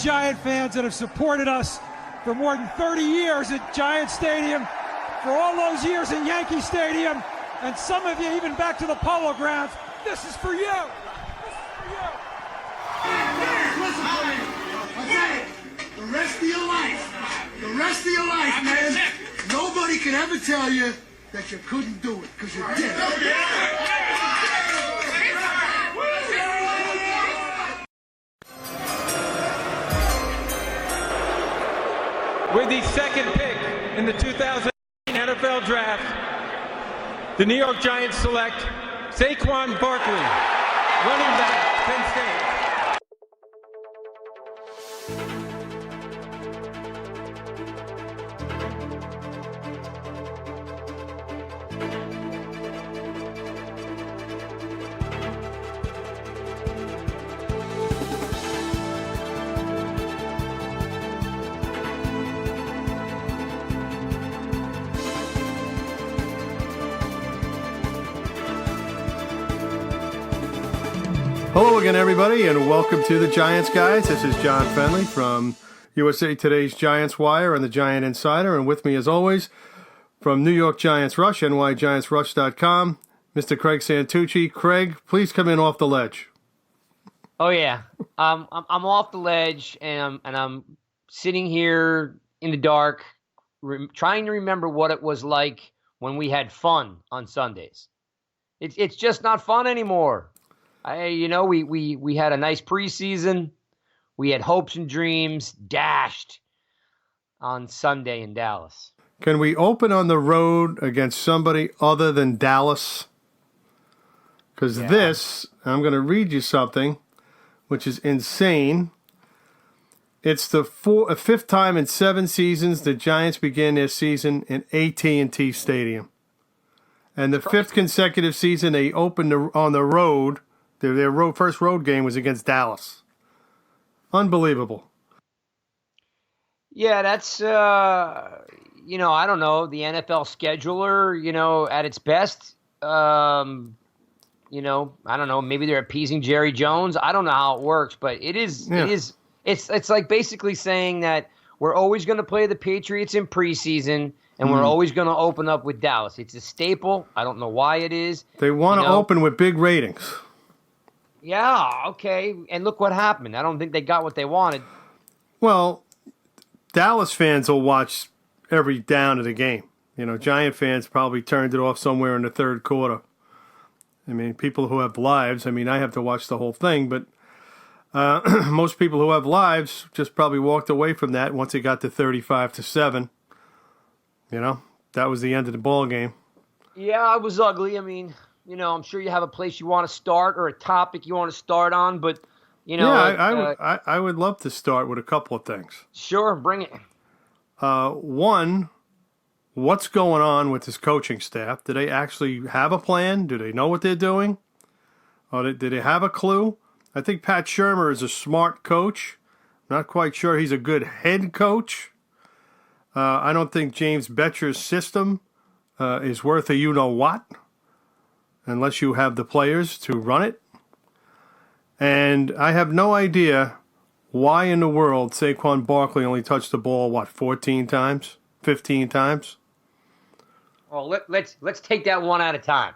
Giant fans that have supported us for more than 30 years at Giant Stadium, for all those years in Yankee Stadium, and some of you even back to the Polo Grounds. This is for you. This is for you. Listen to me. Okay. The rest of your life, man, nobody can ever tell you that you couldn't do it, because you did. With the second pick in the 2018 NFL Draft, the New York Giants select Saquon Barkley, running back, Penn State. Hello again, everybody, and welcome to the Giants Guys. This is John Fennelly from USA Today's GiantsWire and the Giant Insider, and with me, as always, from New York Giants Rush, nygiantsrush.com, Mr. Craig Santucci. Craig, please come in off the ledge. Oh yeah, I'm off the ledge, and I'm sitting here in the dark, trying to remember what it was like when we had fun on Sundays. It's just not fun anymore. We had a nice preseason. We had hopes and dreams dashed on Sunday in Dallas. Can we open on the road against somebody other than Dallas? Because this, I'm going to read you something, which is insane. It's the fifth time in 7 seasons the Giants began their season in AT&T Stadium. And the fifth consecutive season they opened on the road. Their first road game was against Dallas. Unbelievable. Yeah, that's, I don't know, the NFL scheduler, at its best. I don't know, maybe they're appeasing Jerry Jones. I don't know how it works, but it's like basically saying that we're always going to play the Patriots in preseason, and we're always going to open up with Dallas. It's a staple. I don't know why it is. They want to open with big ratings. Yeah, okay. And look what happened. I don't think they got what they wanted. Well, Dallas fans will watch every down of the game. Giant fans probably turned it off somewhere in the third quarter. I mean, people who have lives, I have to watch the whole thing, but most people who have lives just probably walked away from that once it got to 35-7. That was the end of the ball game. Yeah, it was ugly. I'm sure you have a place you want to start or a topic you want to start on, but, I would love to start with a couple of things. Sure, bring it. One, what's going on with this coaching staff? Do they actually have a plan? Do they know what they're doing? Or do they have a clue? I think Pat Shurmur is a smart coach. Not quite sure he's a good head coach. I don't think James Betcher's system is worth a you-know-what, unless you have the players to run it. And I have no idea why in the world Saquon Barkley only touched the ball, 14 times? 15 times? Well, let's take that one at a time.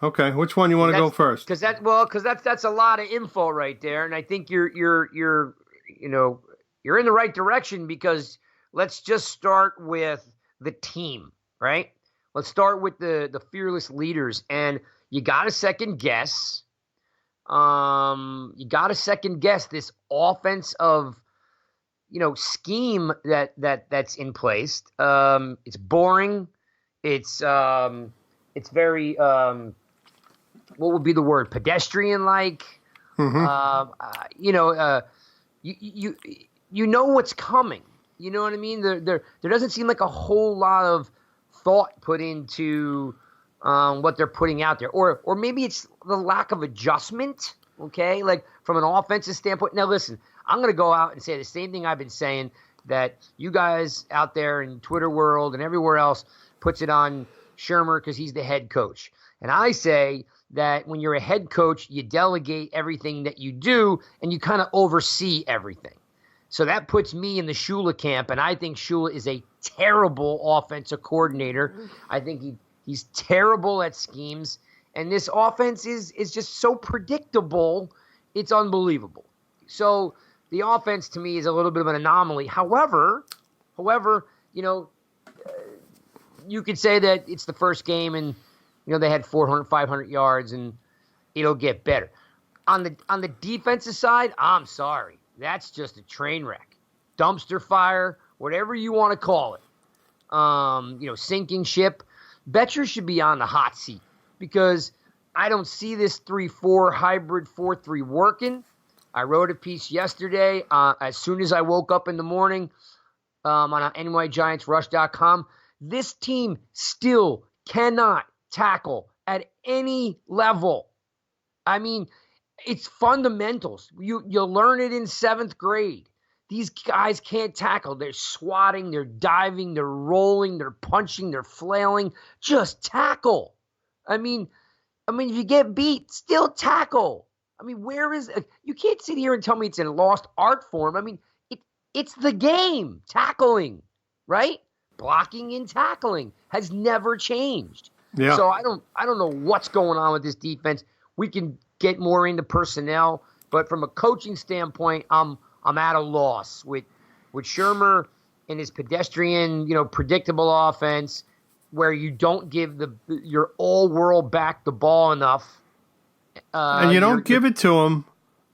Okay, which one you want to go first? Because that's a lot of info right there, and I think you're in the right direction, because let's just start with the team, right? Let's start with the fearless leaders, and you got to second guess. You got to second guess this offense of, scheme that's in place. It's boring. It's very what would be the word? Pedestrian-like. Mm-hmm. You know what's coming. You know what I mean? There doesn't seem like a whole lot of thought put into what they're putting out there, or maybe it's the lack of adjustment. Okay, like from an offensive standpoint. Now, listen, I'm going to go out and say the same thing I've been saying, that you guys out there in Twitter world and everywhere else puts it on Shurmur because he's the head coach, and I say that when you're a head coach, you delegate everything that you do and you kind of oversee everything. So that puts me in the Shula camp, and I think Shula is a terrible offensive coordinator. I think he's terrible at schemes, and this offense is just so predictable, it's unbelievable. So the offense to me is a little bit of an anomaly. However, you could say that it's the first game, and they had 400, 500 yards, and it'll get better. On the defensive side, I'm sorry. That's just a train wreck. Dumpster fire, whatever you want to call it. Sinking ship. Betcher should be on the hot seat because I don't see this 3-4 hybrid 4-3 working. I wrote a piece yesterday as soon as I woke up in the morning on nygiantsrush.com. This team still cannot tackle at any level. I mean, it's fundamentals. You learn it in 7th grade. These guys can't tackle. They're swatting, they're diving, they're rolling, they're punching, they're flailing. Just tackle. I mean, if you get beat, still tackle. I mean, you can't sit here and tell me it's a lost art form. I mean, it's the game, tackling, right? Blocking and tackling has never changed. Yeah. So I don't know what's going on with this defense. We can get more into personnel, but from a coaching standpoint, I'm at a loss with Shermer and his pedestrian, predictable offense, where you don't give your all-world back the ball enough, and you don't give it to him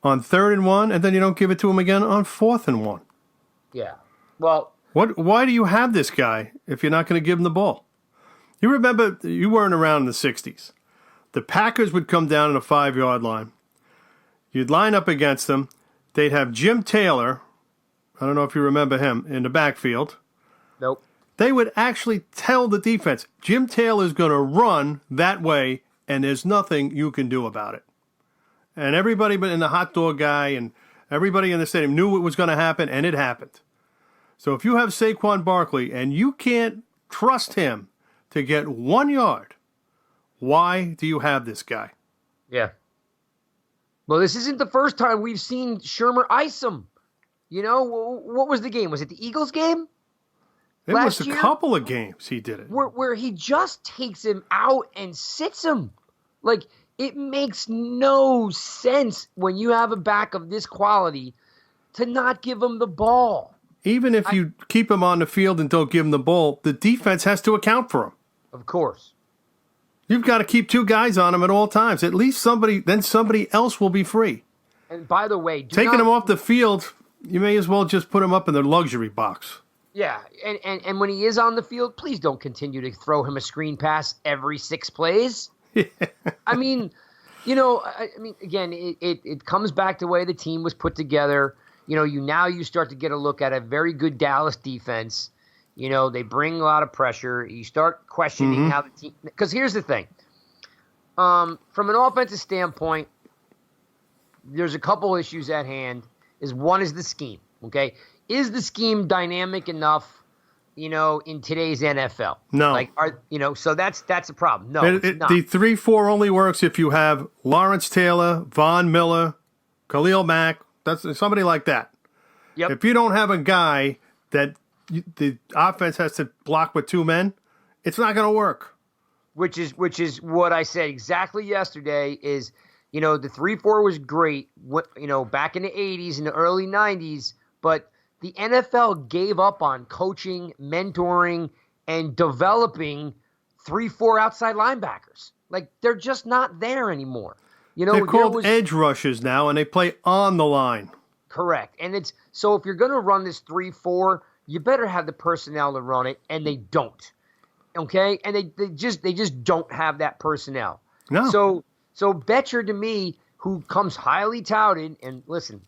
on 3rd and 1, and then you don't give it to him again on 4th and 1. Yeah. Well, why do you have this guy if you're not going to give him the ball? You remember, you weren't around in the 60s. The Packers would come down on the 5-yard line. You'd line up against them. They'd have Jim Taylor, I don't know if you remember him, in the backfield. Nope. They would actually tell the defense, Jim Taylor's going to run that way, and there's nothing you can do about it. And everybody but in the hot dog guy and everybody in the stadium knew it was going to happen, and it happened. So if you have Saquon Barkley and you can't trust him to get 1 yard, why do you have this guy? Yeah. Well, this isn't the first time we've seen Shermer ice him. What was the game? Was it the Eagles game? It was a couple of games he did it. Where he just takes him out and sits him. Like, it makes no sense when you have a back of this quality to not give him the ball. Even if you keep him on the field and don't give him the ball, the defense has to account for him. Of course. You've got to keep 2 guys on him at all times. At least somebody else will be free. And by the way, taking him off the field, you may as well just put him up in the luxury box. Yeah, and when he is on the field, please don't continue to throw him a screen pass every 6 plays. I mean, again, it comes back to the way the team was put together. You start to get a look at a very good Dallas defense. They bring a lot of pressure. You start questioning how the team – because here's the thing. From an offensive standpoint, there's a couple issues at hand. One is the scheme, okay? Is the scheme dynamic enough, in today's NFL? No. So that's a problem. No, it's not. The 3-4 only works if you have Lawrence Taylor, Von Miller, Khalil Mack. That's somebody like that. Yep. If you don't have a guy that the offense has to block with 2 men, it's not going to work. Which is what I said exactly yesterday is, the 3-4 was great, back in the 80s and the early 90s, but the NFL gave up on coaching, mentoring, and developing 3-4 outside linebackers. Like, they're just not there anymore. They're called edge rushers now, and they play on the line. Correct. And so if you're going to run this 3-4, you better have the personnel to run it, and they don't. Okay? And they just don't have that personnel. No. So Betcher, to me, who comes highly touted, and listen,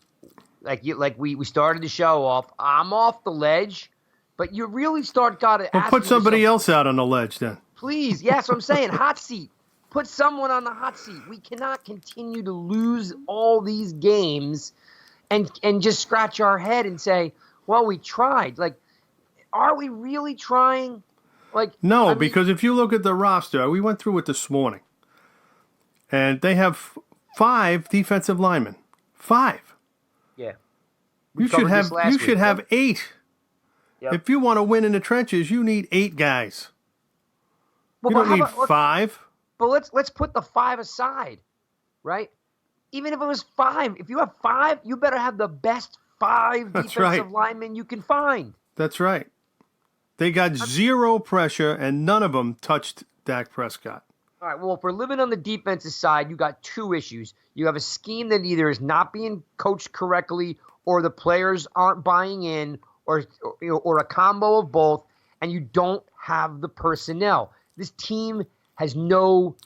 we started the show off, I'm off the ledge, but you really got to ask put somebody else out on the ledge then. Please. Yes, I'm saying hot seat. Put someone on the hot seat. We cannot continue to lose all these games and just scratch our head and say, well, we tried. Like, are we really trying? No, because if you look at the roster, we went through it this morning, and they have 5 defensive linemen. 5. Yeah. You should have 8. Yep. If you want to win in the trenches, you need 8 guys. Well, you don't need about, 5. But let's put the 5 aside, right? Even if it was 5, if you have 5, you better have the best 5 defensive linemen you can find. That's right. They got 0 pressure, and none of them touched Dak Prescott. All right, well, if we're living on the defensive side, you got 2 issues. You have a scheme that either is not being coached correctly or the players aren't buying in or a combo of both, and you don't have the personnel. This team has no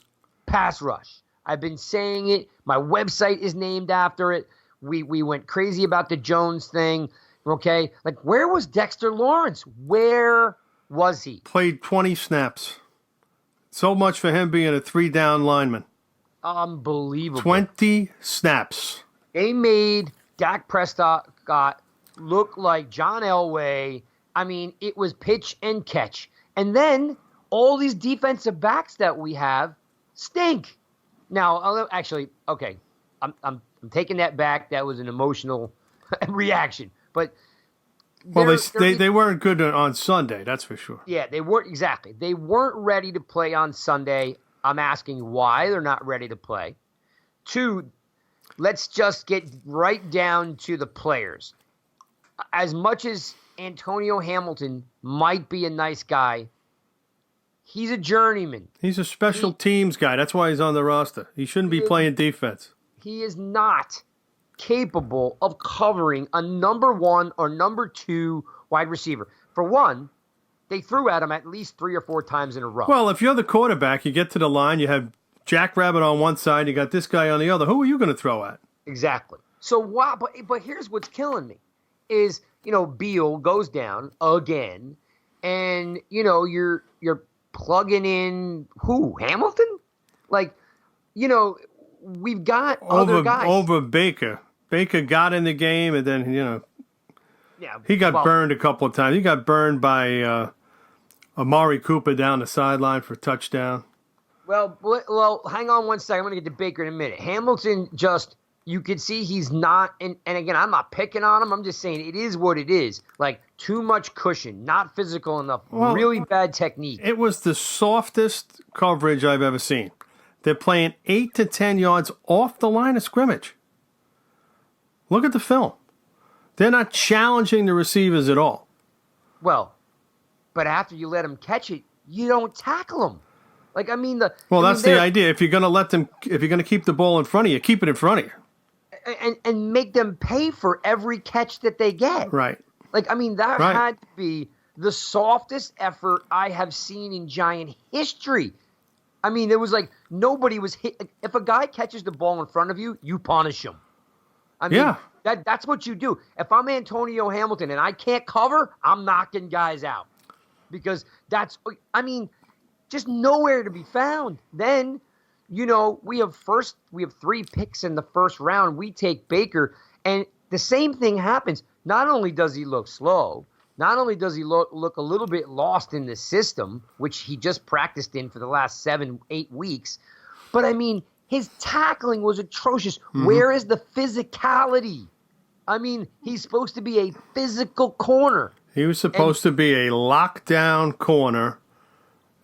pass rush. I've been saying it. My website is named after it. We went crazy about the Jones thing, okay? Like, where was Dexter Lawrence? Where was he? Played 20 snaps. So much for him being a 3-down lineman. Unbelievable. 20 snaps. They made Dak Prescott look like John Elway. I mean, it was pitch and catch. And then all these defensive backs that we have stink. Now, actually, okay, I'm taking that back. That was an emotional reaction. But they weren't good on Sunday, that's for sure. Yeah, they weren't exactly. They weren't ready to play on Sunday. I'm asking why they're not ready to play. 2, let's just get right down to the players. As much as Antonio Hamilton might be a nice guy, he's a journeyman. He's a special teams guy. That's why he's on the roster. He shouldn't be playing defense. He is not capable of covering a number 1 or number 2 wide receiver. For one, they threw at him at least 3 or 4 times in a row. Well, if you're the quarterback, you get to the line, you have Jackrabbit on one side, you got this guy on the other. Who are you going to throw at? Exactly. So why? But here's what's killing me is, Beal goes down again, and you're plugging in who? Hamilton? Like, we've got other guys over Baker. Baker got in the game, and then he got burned a couple of times. He got burned by Amari Cooper down the sideline for a touchdown. Well, hang on one second. I'm going to get to Baker in a minute. Hamilton you could see he's not, and again, I'm not picking on him. I'm just saying it is what it is. Like, too much cushion, not physical enough, really bad technique. It was the softest coverage I've ever seen. They're playing 8 to 10 yards off the line of scrimmage. Look at the film. They're not challenging the receivers at all. Well, but after you let them catch it, you don't tackle them. Like, that's the idea. If you're going to keep the ball in front of you, keep it in front of you. And make them pay for every catch that they get. Right. Like, that had to be the softest effort I have seen in Giant history. It was like nobody was hit. If a guy catches the ball in front of you, you punish him. That's what you do. If I'm Antonio Hamilton and I can't cover, I'm knocking guys out. Because just nowhere to be found. Then, we have 3 picks in the first round. We take Baker, and the same thing happens. Not only does he look slow, not only does he look a little bit lost in the system, which he just practiced in for the last 7-8 weeks, but his tackling was atrocious. Mm-hmm. Where is the physicality? He's supposed to be a physical corner. He was supposed to be a lockdown corner,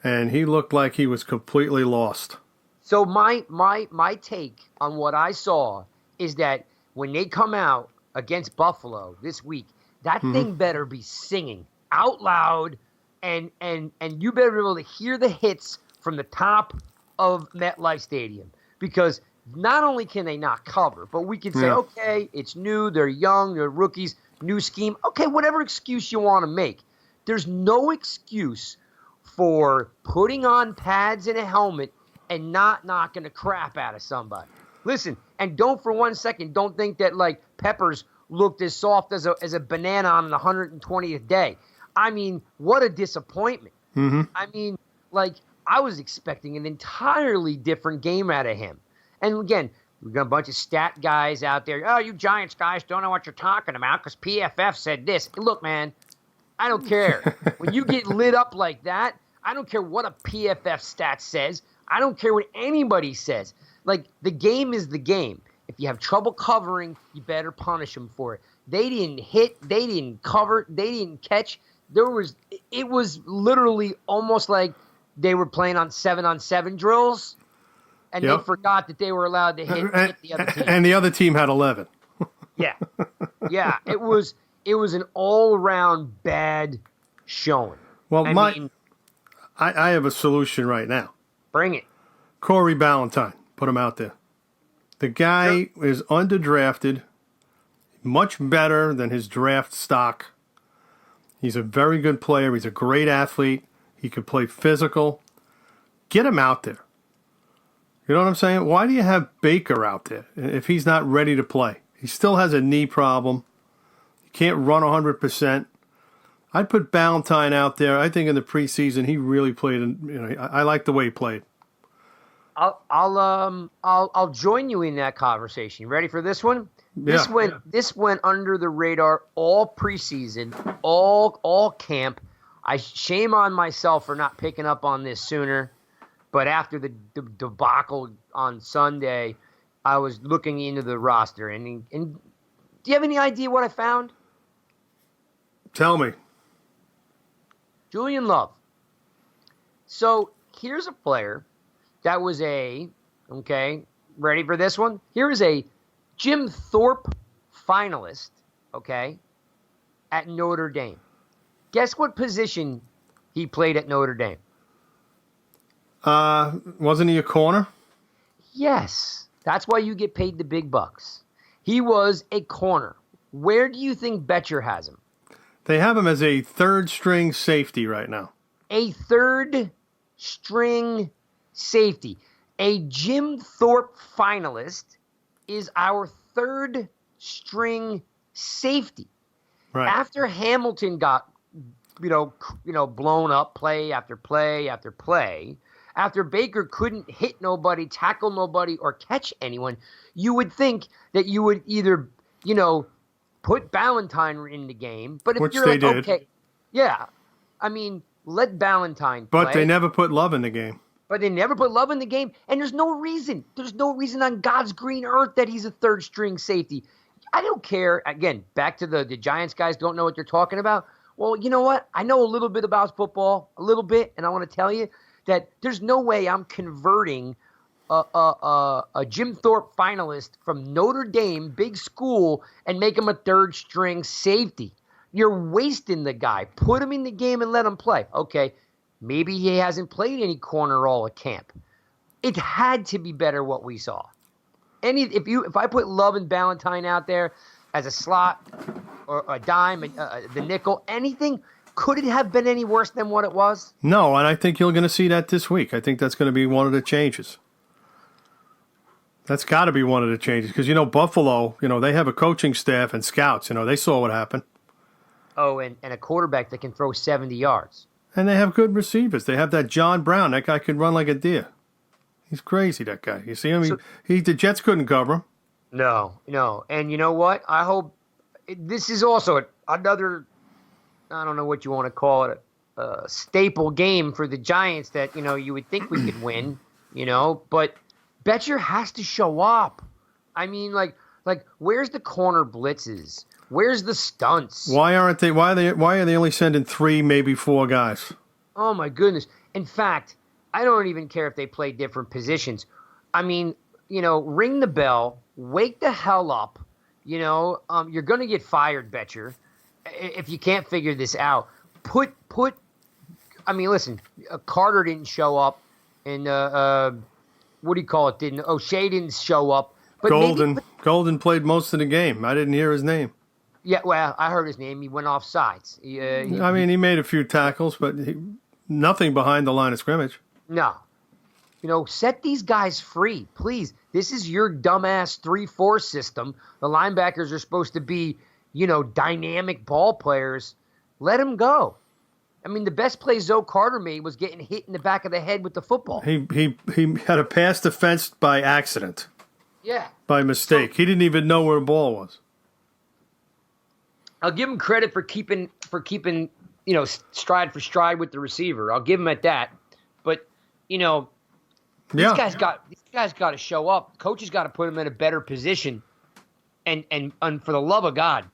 and he looked like he was completely lost. So my take on what I saw is that when they come out against Buffalo this week, that thing better be singing out loud, and you better be able to hear the hits from the top of MetLife Stadium. Because not only can they not cover, but we can say, okay, it's new, they're young, they're rookies, new scheme. Okay, whatever excuse you want to make. There's no excuse for putting on pads and a helmet and not knocking the crap out of somebody. Listen, and don't for 1 second, don't think that, like, Peppers looked as soft as a banana on the 120th day. What a disappointment. Mm-hmm. I was expecting an entirely different game out of him. And again, we've got a bunch of stat guys out there. Oh, you Giants guys don't know what you're talking about because PFF said this. Look, man, I don't care. When you get lit up like that, I don't care what a PFF stat says. I don't care what anybody says. Like, the game is the game. If you have trouble covering, you better punish them for it. They didn't hit. They didn't cover. They didn't catch. It was literally almost like they were playing on 7-on-7 drills, and they forgot that they were allowed to hit the other team. And the other team had 11. Yeah. It was an all-around bad showing. Well, I have a solution right now. Bring it. Corey Ballantyne, put him out there. The guy is underdrafted, much better than his draft stock. He's a very good player. He's a great athlete. He can play physical. Get him out there. You know what I'm saying? Why do you have Baker out there if he's not ready to play? He still has a knee problem. He can't run 100%. I'd put Ballantyne out there. I think in the preseason he really played. I like the way he played. I'll join you in that conversation. You ready for this one? Yeah. This went under the radar all preseason, all camp. Shame on myself for not picking up on this sooner. But after the debacle on Sunday, I was looking into the roster. And do you have any idea what I found? Tell me. Julian Love. So here's a player that was ready for this one? Here is a Jim Thorpe finalist, at Notre Dame. Guess what position he played at Notre Dame? Wasn't he a corner? Yes. That's why you get paid the big bucks. He was a corner. Where do you think Betcher has him? They have him as a third-string safety right now. A third-string safety. A Jim Thorpe finalist is our third-string safety. Right. After Hamilton got, blown up play after play after play, after Baker couldn't hit nobody, tackle nobody, or catch anyone, you would think that you would either, put Ballantyne in the game. But if Which you're they like, did. okay, yeah, let Ballantyne play. But they never put Love in the game. But they never put Love in the game, and there's no reason. There's no reason on God's green earth that he's a third-string safety. I don't care. Again, back to the Giants guys don't know what they're talking about. Well, you know what? I know a little bit about football, a little bit, and I want to tell you that there's no way I'm converting a Jim Thorpe finalist from Notre Dame, big school, and make him a third-string safety. You're wasting the guy. Put him in the game and let him play. Okay, maybe he hasn't played any corner all at camp. It had to be better what we saw. If I put Love and Ballantyne out there as a slot or a dime, the nickel, anything, could it have been any worse than what it was? No, and I think you're going to see that this week. I think that's going to be one of the changes. That's got to be one of the changes because, Buffalo, they have a coaching staff and scouts. They saw what happened. Oh, and a quarterback that can throw 70 yards. And they have good receivers. They have that John Brown. That guy could run like a deer. He's crazy, that guy. You see him? The Jets couldn't cover him. No. And you know what? I hope this is also another, I don't know what you want to call it, a staple game for the Giants that, you would think we could win, but Betcher has to show up. I mean, like where's the corner blitzes? Where's the stunts? Why are they only sending 3, maybe 4 guys? Oh my goodness. In fact, I don't even care if they play different positions. I mean, ring the bell, wake the hell up. You're going to get fired, Betcher, if you can't figure this out. Listen, Carter didn't show up, and what do you call it? O'Shea didn't show up. But Golden played most of the game. I didn't hear his name. Yeah, well, I heard his name. He went off sides. He made a few tackles, but nothing behind the line of scrimmage. No. Set these guys free, please. This is your dumbass 3-4 system. The linebackers are supposed to be, dynamic ball players. Let them go. The best play Zoe Carter made was getting hit in the back of the head with the football. He had a pass defense by accident. Yeah. By mistake. He didn't even know where the ball was. I'll give him credit for keeping stride for stride with the receiver. I'll give him at that. But, these guys got to show up. Coach has got to put them in a better position. And for the love of God,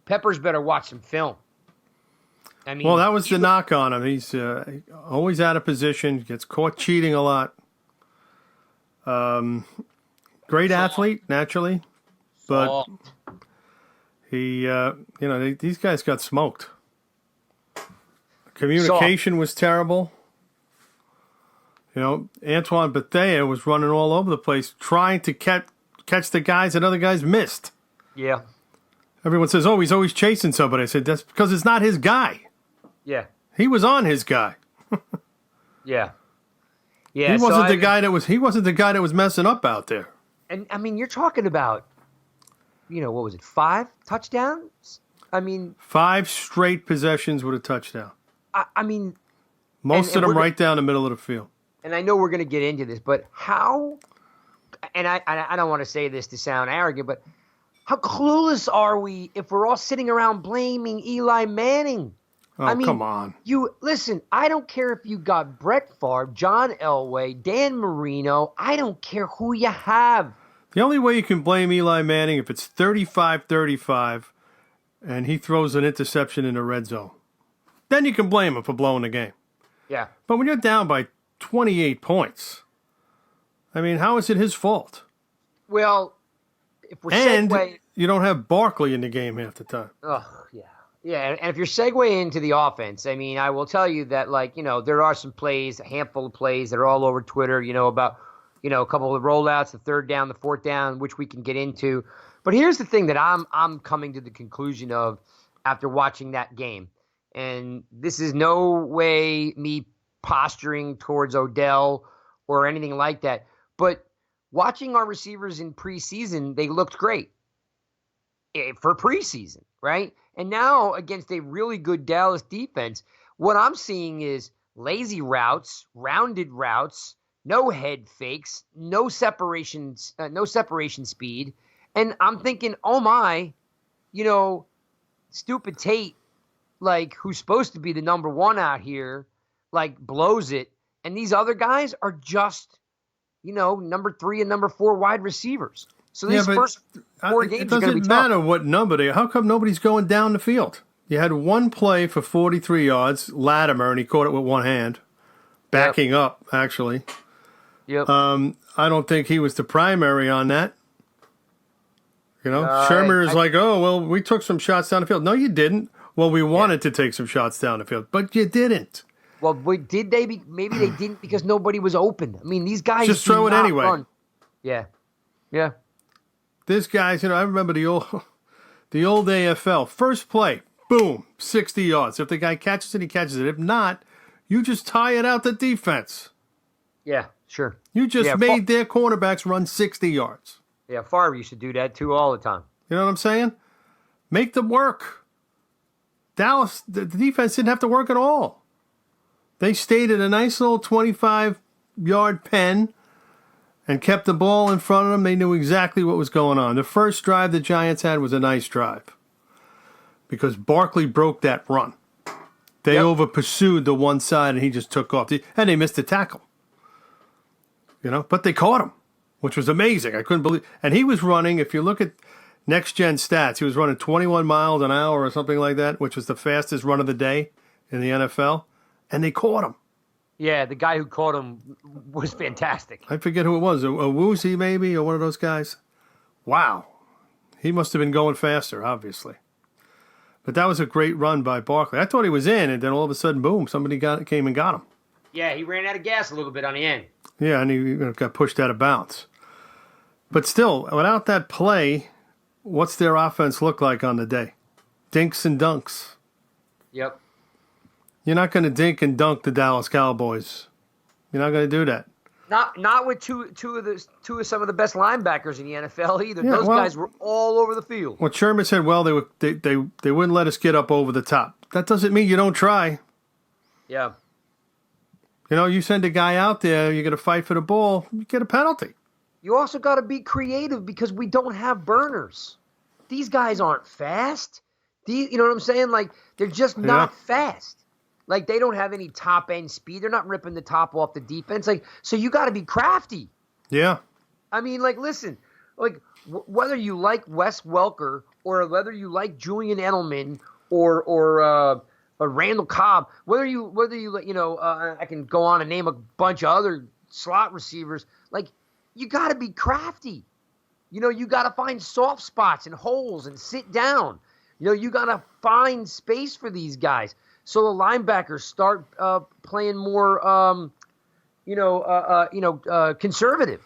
Peppers better watch some film. I mean, well, that was the knock on him. He's always out of position, gets caught cheating a lot. Great athlete, naturally, but he, these guys got smoked. Communication was terrible. Antoine Bethea was running all over the place trying to catch the guys that other guys missed. Yeah. Everyone says, oh, he's always chasing somebody. I said, that's because it's not his guy. Yeah. He was on his guy. Yeah. Yeah. He wasn't the guy that was messing up out there. And I mean, you're talking about, what was it, 5 touchdowns? I mean, 5 straight possessions with a touchdown. I mean, most of them right down the middle of the field. And I know we're going to get into this, but how? And I don't want to say this to sound arrogant, but how clueless are we if we're all sitting around blaming Eli Manning? Oh, I mean, come on. Listen, I don't care if you got Brett Favre, John Elway, Dan Marino. I don't care who you have. The only way you can blame Eli Manning if it's 35-35 and he throws an interception in the red zone. Then you can blame him for blowing the game. Yeah. But when you're down by 28 points, I mean, how is it his fault? Well, if we're and you don't have Barkley in the game half the time. Oh, yeah. Yeah, and if you're segueing into the offense, I mean, I will tell you that, there are some plays, a handful of plays that are all over Twitter, about, a couple of rollouts, the third down, the fourth down, which we can get into. But here's the thing that I'm coming to the conclusion of after watching that game. And this is no way me posturing towards Odell or anything like that. But watching our receivers in preseason, they looked great for preseason, right? And now against a really good Dallas defense, what I'm seeing is lazy routes, rounded routes, no head fakes, no separation speed. And I'm thinking, oh my, stupid Tate, who's supposed to be the number 1 out here, blows it. And these other guys are just, number 3 and number 4 wide receivers. So these first 4 games are going to be tough. It doesn't matter what number they are. How come nobody's going down the field? You had one play for 43 yards, Latimer, and he caught it with one hand, backing up, actually. Yep. I don't think he was the primary on that. Shermer is oh, well, we took some shots down the field. No, you didn't. Well, we wanted to take some shots down the field, but you didn't. Well, did they? Maybe they didn't because nobody was open. I mean, these guys just throw it anyway. Run. Yeah. These guys, I remember the old AFL. First play, boom, 60 yards. If the guy catches it, he catches it. If not, you just tie it out to defense. Yeah, sure. You just made their cornerbacks run 60 yards. Yeah, Favre used to do that too all the time. You know what I'm saying? Make them work. Dallas, the defense didn't have to work at all. They stayed at a nice little 25-yard pen and kept the ball in front of them. They knew exactly what was going on. The first drive the Giants had was a nice drive because Barkley broke that run. They over-pursued the one side, and he just took off. And they missed the tackle. But they caught him, which was amazing. I couldn't believe. And he was running, if you look at next-gen stats, he was running 21 miles an hour or something like that, which was the fastest run of the day in the NFL. And they caught him. Yeah, the guy who caught him was fantastic. I forget who it was. A Woozy, maybe, or one of those guys. Wow. He must have been going faster, obviously. But that was a great run by Barkley. I thought he was in, and then all of a sudden, boom, somebody came and got him. Yeah, he ran out of gas a little bit on the end. Yeah, and he got pushed out of bounds. But still, without that play, what's their offense look like on the day? Dinks and dunks. Yep. You're not going to dink and dunk the Dallas Cowboys. You're not going to do that. Not with two of some of the best linebackers in the NFL either. Yeah, those guys were all over the field. Well, Sherman said, well, they wouldn't let us get up over the top. That doesn't mean you don't try. Yeah. You send a guy out there, you're going to fight for the ball, you get a penalty. You also got to be creative because we don't have burners. These guys aren't fast. You know what I'm saying? They're just not fast. They don't have any top-end speed. They're not ripping the top off the defense. So you got to be crafty. Yeah. I mean, listen, whether you like Wes Welker or whether you like Julian Edelman or Randall Cobb, whether you I can go on and name a bunch of other slot receivers. Like, you got to be crafty. You got to find soft spots and holes and sit down. You got to find space for these guys. So the linebackers start playing more, conservative.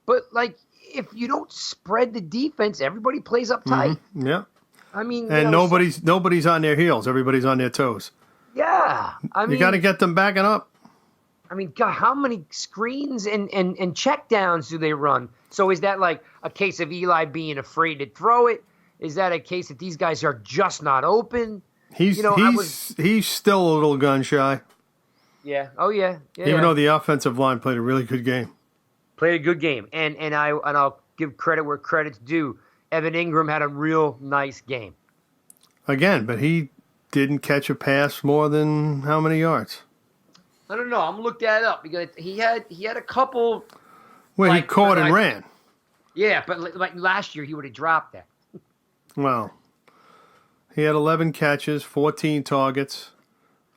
But, like, if you don't spread the defense, everybody plays up tight. Mm-hmm. Yeah. I mean, and nobody's on their heels. Everybody's on their toes. Yeah. You got to get them backing up. I mean, God, how many screens and check downs do they run? So is that like a case of Eli being afraid to throw it? Is that a case that these guys are just not open? He's still a little gun shy. Yeah. Oh yeah. Even though the offensive line played a really good game. Played a good game, and I'll give credit where credit's due. Evan Ingram had a real nice game. Again, but he didn't catch a pass more than how many yards? I don't know. I'm gonna look that up because he had a couple. Well, he caught and ran. Yeah, but like last year, he would have dropped that. Well, he had 11 catches, 14 targets.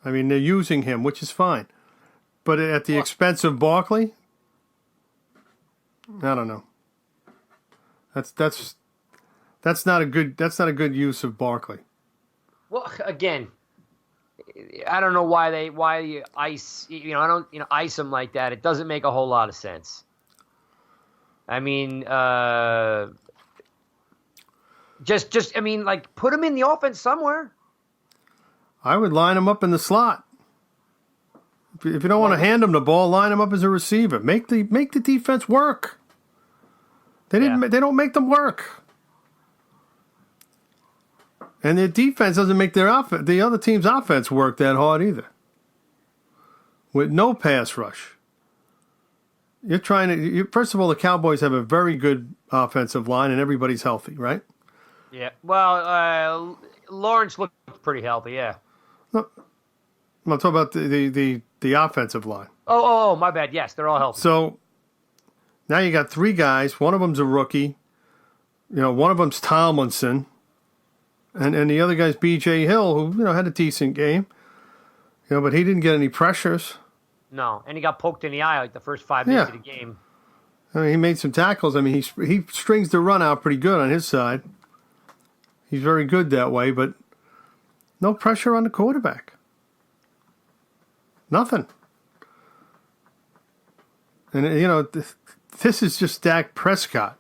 I mean, they're using him, which is fine. But at the expense of Barkley, I don't know. That's not a good use of Barkley. Well, again, I don't know why you ice ice him like that. It doesn't make a whole lot of sense. I mean, put him in the offense somewhere. I would line him up in the slot. If you don't want to hand him the ball, line him up as a receiver. Make the defense work. They don't make them work. And their defense doesn't make the other team's offense work that hard either. With no pass rush. First of all, the Cowboys have a very good offensive line and everybody's healthy, right? Yeah. Well, Lawrence looked pretty healthy, yeah. No, I'm talking about the offensive line. Oh, my bad. Yes, they're all healthy. So now you got three guys. One of them's a rookie. One of them's Tomlinson. And the other guy's B.J. Hill, who, had a decent game. But he didn't get any pressures. No, and he got poked in the eye like the first 5 minutes of the game. I mean, he made some tackles. I mean, he strings the run out pretty good on his side. He's very good that way, but no pressure on the quarterback. Nothing. And, this is just Dak Prescott.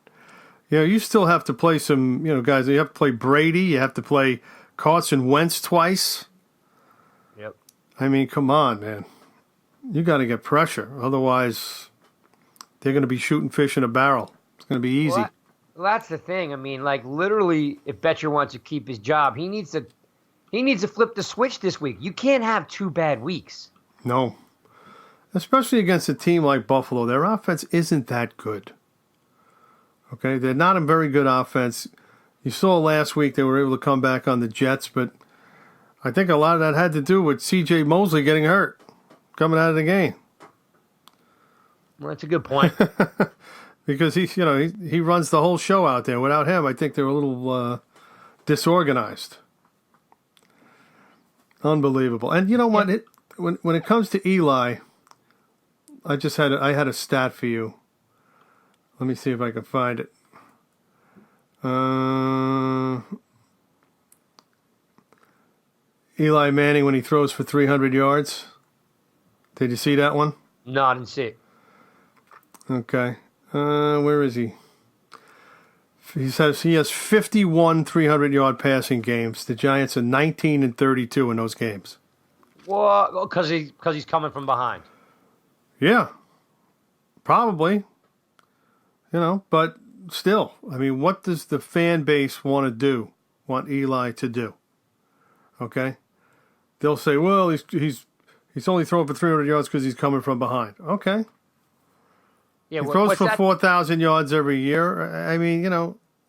You still have to play some, guys. You have to play Brady. You have to play Carson Wentz twice. Yep. I mean, come on, man. You got to get pressure. Otherwise, they're going to be shooting fish in a barrel. It's going to be easy. Well, that's the thing. I mean, like, literally, if Betcher wants to keep his job, he needs to flip the switch this week. You can't have 2 bad weeks. No. Especially against a team like Buffalo. Their offense isn't that good. Okay? They're not a very good offense. You saw last week they were able to come back on the Jets, but I think a lot of that had to do with C.J. Mosley getting hurt coming out of the game. Well, that's a good point. Because he runs the whole show out there. Without him, I think they were a little disorganized. Unbelievable. And you know what? When it comes to Eli, I had a stat for you. Let me see if I can find it. Eli Manning when he throws for 300 yards. Did you see that one? No, I didn't see it. Okay. Where is he? He says he has 51 300-yard passing games. The Giants are 19-32 in those games. Well, because he's coming from behind. Yeah, probably. But still, I mean, what does the fan base want Eli to do? Okay, they'll say, well, he's only throwing for 300 yards because he's coming from behind. Okay. Yeah, he throws for 4,000 yards every year. I mean,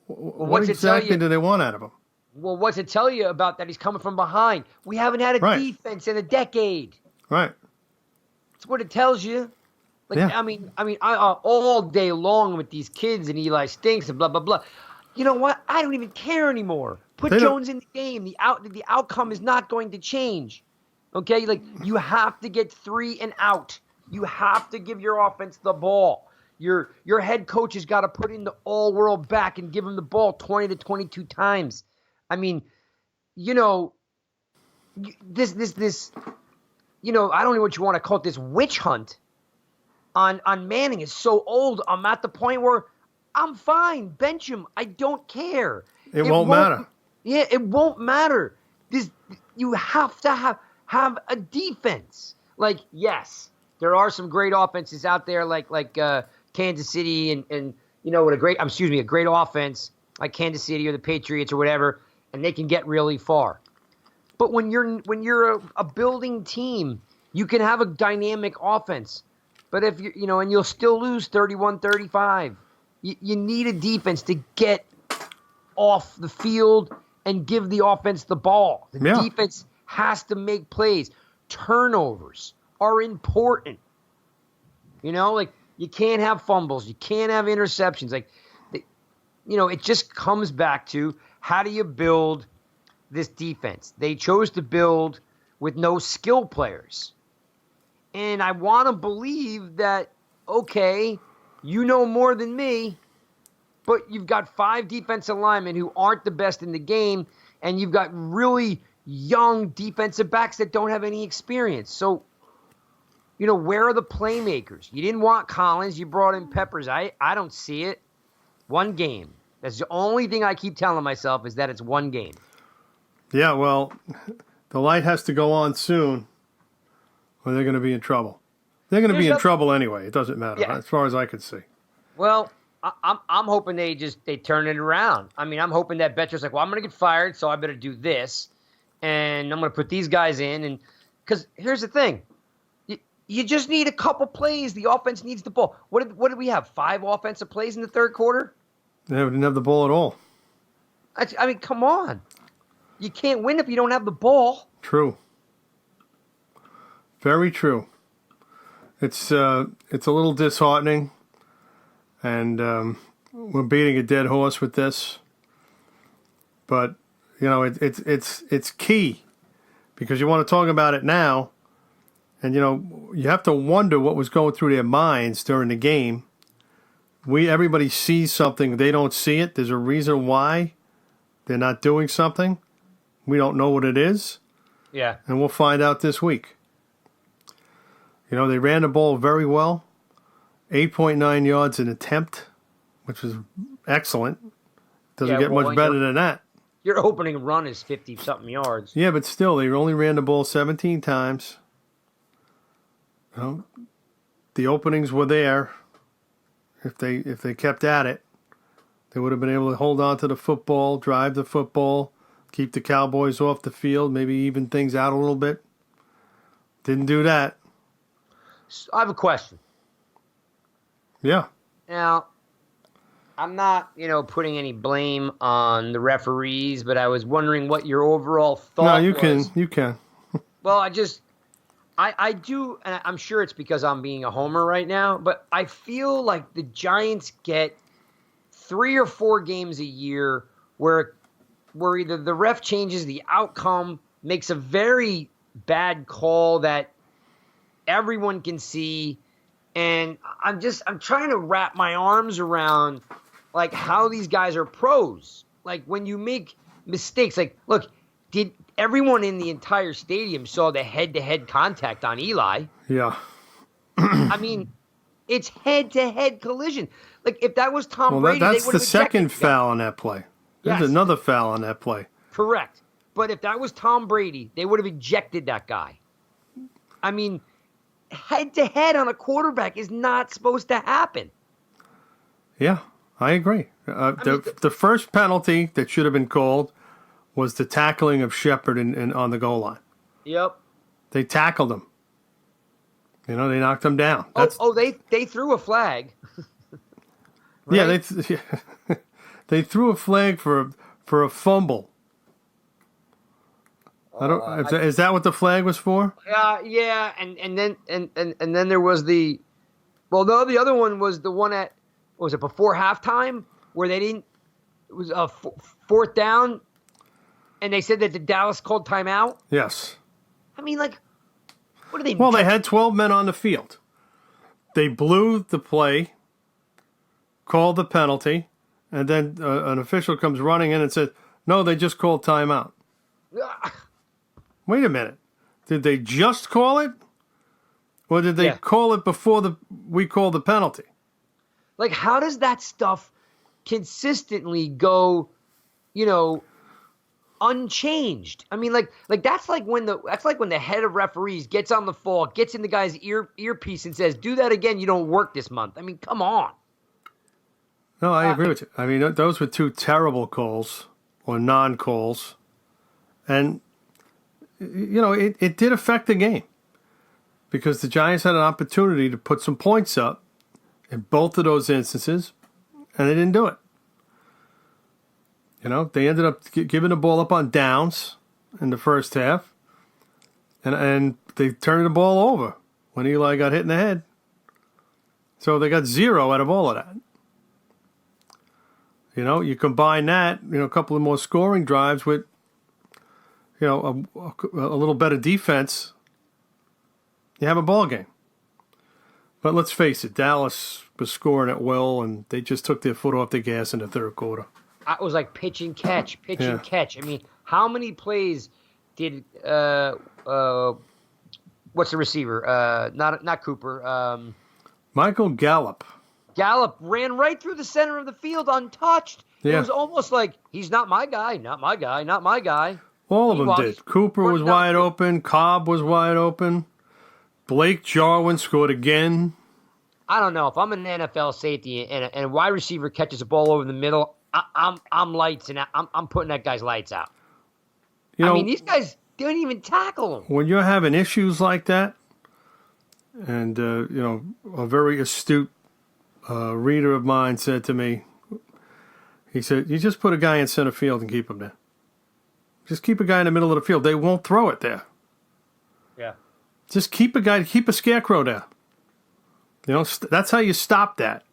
what exactly do they want out of him? Well, what's it tell you about that he's coming from behind? We haven't had a defense in a decade. Right. That's what it tells you. Like, yeah. I mean, I all day long with these kids and Eli stinks and blah, blah, blah. you know what? I don't even care anymore. Put Jones in the game. The outcome is not going to change. Okay? Like, you have to get 3 and out. You have to give your offense the ball. Your head coach has got to put in the all-world back and give him the ball 20 to 22 times. I mean, you know, this you know, I don't know what you want to call it, this witch hunt on Manning is so old. I'm at the point where I'm fine. Bench him. I don't care. It won't matter. Yeah, it won't matter. You have to have a defense. Like, yes, there are some great offenses out there like Kansas City and you know what a great offense like Kansas City or the Patriots or whatever, and they can get really far. But when you're a building team, you can have a dynamic offense. But if you know, and you'll still lose 31-35. You need a defense to get off the field and give the offense the ball. The defense has to make plays. Turnovers are important. You know, like you can't have fumbles. You can't have interceptions. Like, you know, it just comes back to how do you build this defense? They chose to build with no skill players. And I want to believe that, okay, you know more than me, but you've got 5 defensive linemen who aren't the best in the game, and you've got really young defensive backs that don't have any experience. So, you know, where are the playmakers? You didn't want Collins. You brought in Peppers. I don't see it. One game. That's the only thing I keep telling myself is that it's one game. Yeah, well, the light has to go on soon or they're going to be in trouble. They're going to be in trouble anyway. It doesn't matter, as far as I can see. Well, I'm hoping they turn it around. I mean, I'm hoping that Betcher's like, well, I'm going to get fired, so I better do this, and I'm going to put these guys in. And because here's the thing, you just need a couple plays. The offense needs the ball. What did we have? 5 offensive plays in the third quarter? Yeah, we didn't have the ball at all. I mean, come on. You can't win if you don't have the ball. True. Very true. It's a little disheartening, and we're beating a dead horse with this. But you know, it's key because you want to talk about it now, and you know you have to wonder what was going through their minds during the game. Everybody sees something, they don't see it. There's a reason why they're not doing something. We don't know what it is. Yeah. And we'll find out this week. You know, they ran the ball very well. 8.9 yards an attempt, which was excellent. Doesn't get much better than that. Your opening run is 50-something yards. Yeah, but still, they only ran the ball 17 times. You know, the openings were there. If they kept at it, they would have been able to hold on to the football, drive the football, keep the Cowboys off the field, maybe even things out a little bit. Didn't do that. I have a question. Yeah. Now, I'm not, putting any blame on the referees, but I was wondering what your overall thought was. No, you can. Well, I do, and I'm sure it's because I'm being a homer right now, but I feel like the Giants get 3 or 4 games a year where either the ref changes the outcome, makes a very bad call that everyone can see, and I'm trying to wrap my arms around like how these guys are pros. Like when you make mistakes, like look, did everyone in the entire stadium saw the head-to-head contact on Eli? Yeah. I mean, it's head-to-head collision. Like if that was Tom Brady, that's they would have the second foul on that play. There's another foul on that play. Correct. But if that was Tom Brady, they would have ejected that guy. I mean, head-to-head on a quarterback is not supposed to happen. Yeah, I agree. The first penalty that should have been called was the tackling of Shepard on the goal line. Yep. They tackled him. They knocked him down. They threw a flag. Right? Yeah, they threw a flag for a fumble. Is that what the flag was for? Yeah, and then there was the other one was the one at, was it before halftime where they didn't it was a fourth down, and they said that the Dallas called timeout. Yes. I mean, like, what are they? Well, they had 12 men on the field. They blew the play, called the penalty, and then an official comes running in and says, "No, they just called timeout." Wait a minute. Did they just call it? Or did they call it before we called the penalty? Like, how does that stuff consistently go, unchanged? I mean, like that's like when the head of referees gets on the phone, gets in the guy's earpiece and says, "Do that again, you don't work this month." I mean, come on. No, I agree with you. I mean, those were two terrible calls or non-calls. And, it did affect the game because the Giants had an opportunity to put some points up in both of those instances, and they didn't do it. They ended up giving the ball up on downs in the first half, and they turned the ball over when Eli got hit in the head. So they got 0 out of all of that. You combine that, a couple of more scoring drives with, a little better defense, you have a ball game. But let's face it, Dallas was scoring at will, and they just took their foot off the gas in the third quarter. It was like pitch and catch. I mean, how many plays did what's the receiver? Not Cooper. Michael Gallup. Gallup ran right through the center of the field untouched. Yeah. It was almost like, he's not my guy, not my guy, not my guy. All of them did. Cooper was wide open. Cobb was wide open. Blake Jarwin scored again. I don't know. If I'm an NFL safety and a wide receiver catches a ball over the middle, I'm lights, and I'm putting that guy's lights out. I mean, these guys didn't even tackle him. When you're having issues like that, and a very astute reader of mine said to me, he said, "You just put a guy in center field and keep him there. Just keep a guy in the middle of the field. They won't throw it there. Yeah. Just keep a scarecrow there. That's how you stop that.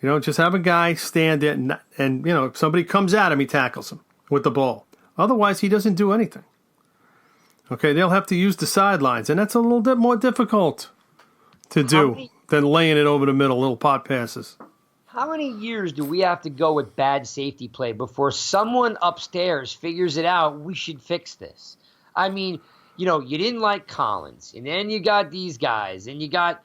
Just have a guy stand there and if somebody comes at him, he tackles him with the ball. Otherwise, he doesn't do anything. Okay, they'll have to use the sidelines, and that's a little bit more difficult to do than laying it over the middle, little pot passes. How many years do we have to go with bad safety play before someone upstairs figures it out? We should fix this. I mean, you didn't like Collins, and then you got these guys, and you got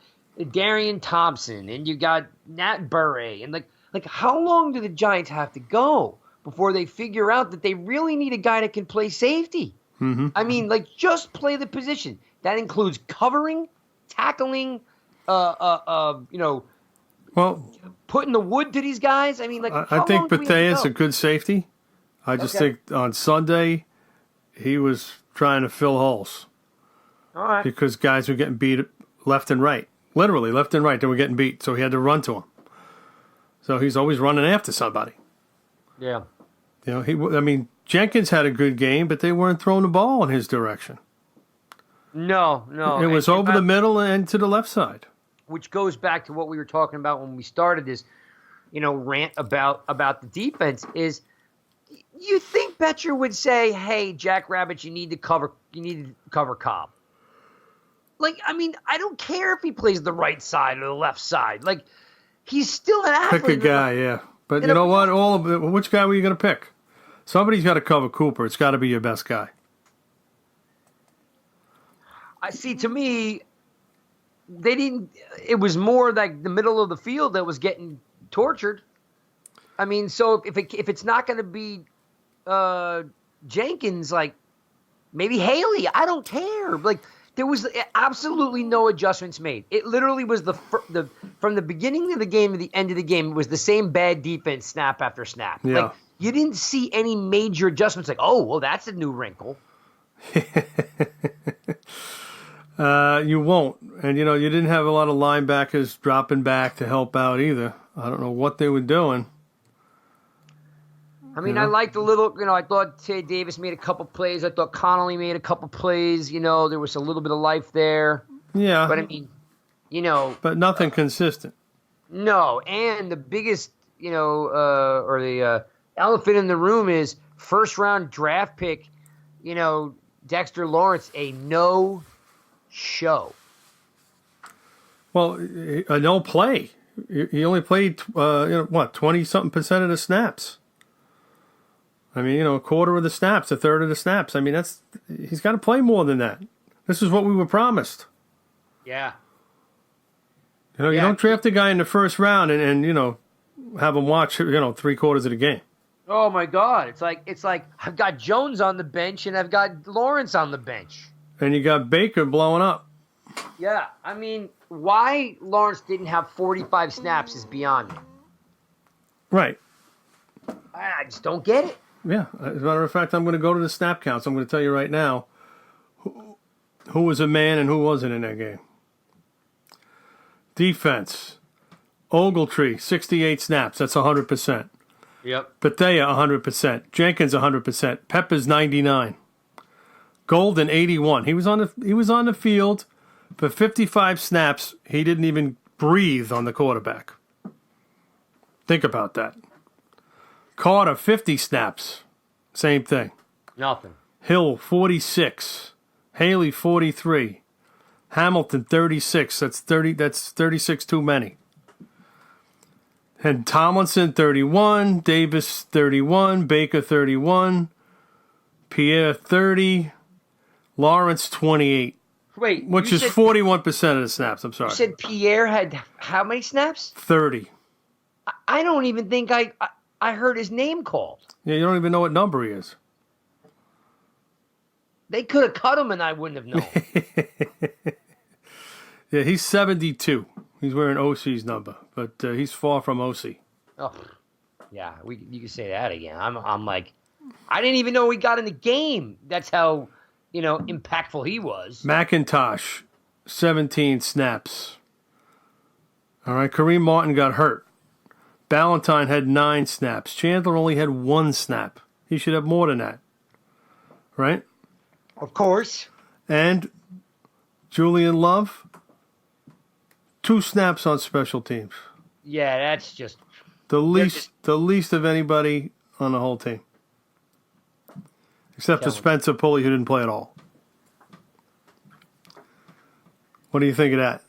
Darian Thompson, and you got Nat Burray, and like how long do the Giants have to go before they figure out that they really need a guy that can play safety? Mm-hmm. I mean, just play the position. That includes covering, tackling, putting the wood to these guys. I mean, I think Patea's a good safety. I just think on Sunday he was trying to fill holes. All right. Because guys were getting beat left and right. Literally, left and right, they were getting beat, so he had to run to them. So he's always running after somebody. Yeah. Jenkins had a good game, but they weren't throwing the ball in his direction. No. It was over the middle and to the left side. Which goes back to what we were talking about when we started this, rant about the defense. Is you think Betcher would say, "Hey, Jack Rabbit, you need to cover Cobb." I don't care if he plays the right side or the left side. He's still an athlete. Pick a guy, yeah. But you know what? Which guy were you going to pick? Somebody's got to cover Cooper. It's got to be your best guy. I see. To me, they didn't. It was more like the middle of the field that was getting tortured. I mean, so if it's not going to be Jenkins, maybe Haley. I don't care. There was absolutely no adjustments made. It literally was from the beginning of the game to the end of the game, it was the same bad defense snap after snap. Yeah. You didn't see any major adjustments that's a new wrinkle. You won't. And, you didn't have a lot of linebackers dropping back to help out either. I don't know what they were doing. I mean, I liked a little, I thought Tay Davis made a couple plays. I thought Connolly made a couple plays. There was a little bit of life there. Yeah. But, I mean, But nothing consistent. No. And the biggest, elephant in the room is first round draft pick, Dexter Lawrence, a no-show. Well, a no play. He only played, 20-something% of the snaps. I mean, a quarter of the snaps, a third of the snaps. I mean, he's got to play more than that. This is what we were promised. Yeah. You don't draft a guy in the first round and have him watch, 3/4 of the game. Oh my God! It's like I've got Jones on the bench and I've got Lawrence on the bench. And you got Baker blowing up. Yeah, I mean, why Lawrence didn't have 45 snaps is beyond me. Right. I just don't get it. Yeah. As a matter of fact, I'm going to go to the snap counts. I'm going to tell you right now who was a man and who wasn't in that game. Defense. Ogletree, 68 snaps. That's 100%. Yep. Bethea, 100%. Jenkins, 100%. Peppers, 99. Golden, 81. He was on the field for 55 snaps. He didn't even breathe on the quarterback. Think about that. Carter, 50 snaps. Same thing. Nothing. Hill, 46. Haley, 43. Hamilton, 36. That's 36 too many. And Tomlinson, 31. Davis, 31. Baker, 31. Pierre, 30. Lawrence, 28. Wait, which is 41% of the snaps. I'm sorry. You said Pierre had how many snaps? 30. I don't even think I heard his name called. Yeah, you don't even know what number he is. They could have cut him and I wouldn't have known. Yeah, he's 72. He's wearing OC's number, but he's far from OC. Oh, yeah, you can say that again. I'm like, I didn't even know he got in the game. That's how, impactful he was. McIntosh, 17 snaps. All right, Kareem Martin got hurt. Ballantyne had 9 snaps. Chandler only had 1 snap. He should have more than that. Right? Of course. And Julian Love, 2 snaps on special teams. Yeah, that's just the least of anybody on the whole team. Except for Spencer Pulley, who didn't play at all. What do you think of that?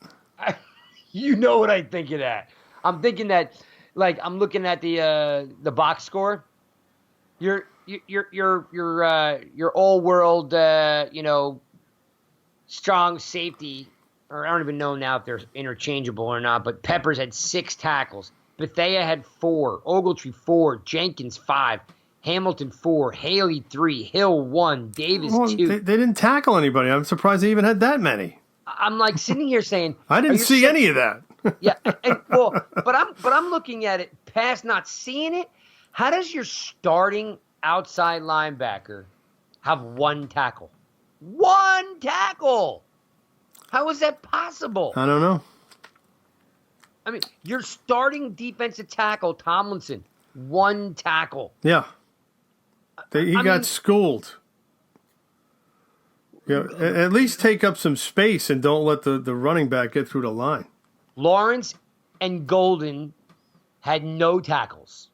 You know what I think of that. I'm thinking that, I'm looking at the box score. Your all world, strong safety, or I don't even know now if they're interchangeable or not. But Peppers had 6 tackles. Bethea had 4. Ogletree 4. Jenkins 5. Hamilton 4. Haley 3. Hill 1. Davis 2. They didn't tackle anybody. I'm surprised they even had that many. I'm sitting here saying, I didn't see any of that. Yeah, but I'm looking at it past not seeing it. How does your starting outside linebacker have 1 tackle? 1 tackle! How is that possible? I don't know. I mean, your starting defensive tackle, Tomlinson, 1 tackle. Yeah. He got schooled. At least take up some space and don't let the running back get through the line. Lawrence and Golden had no tackles.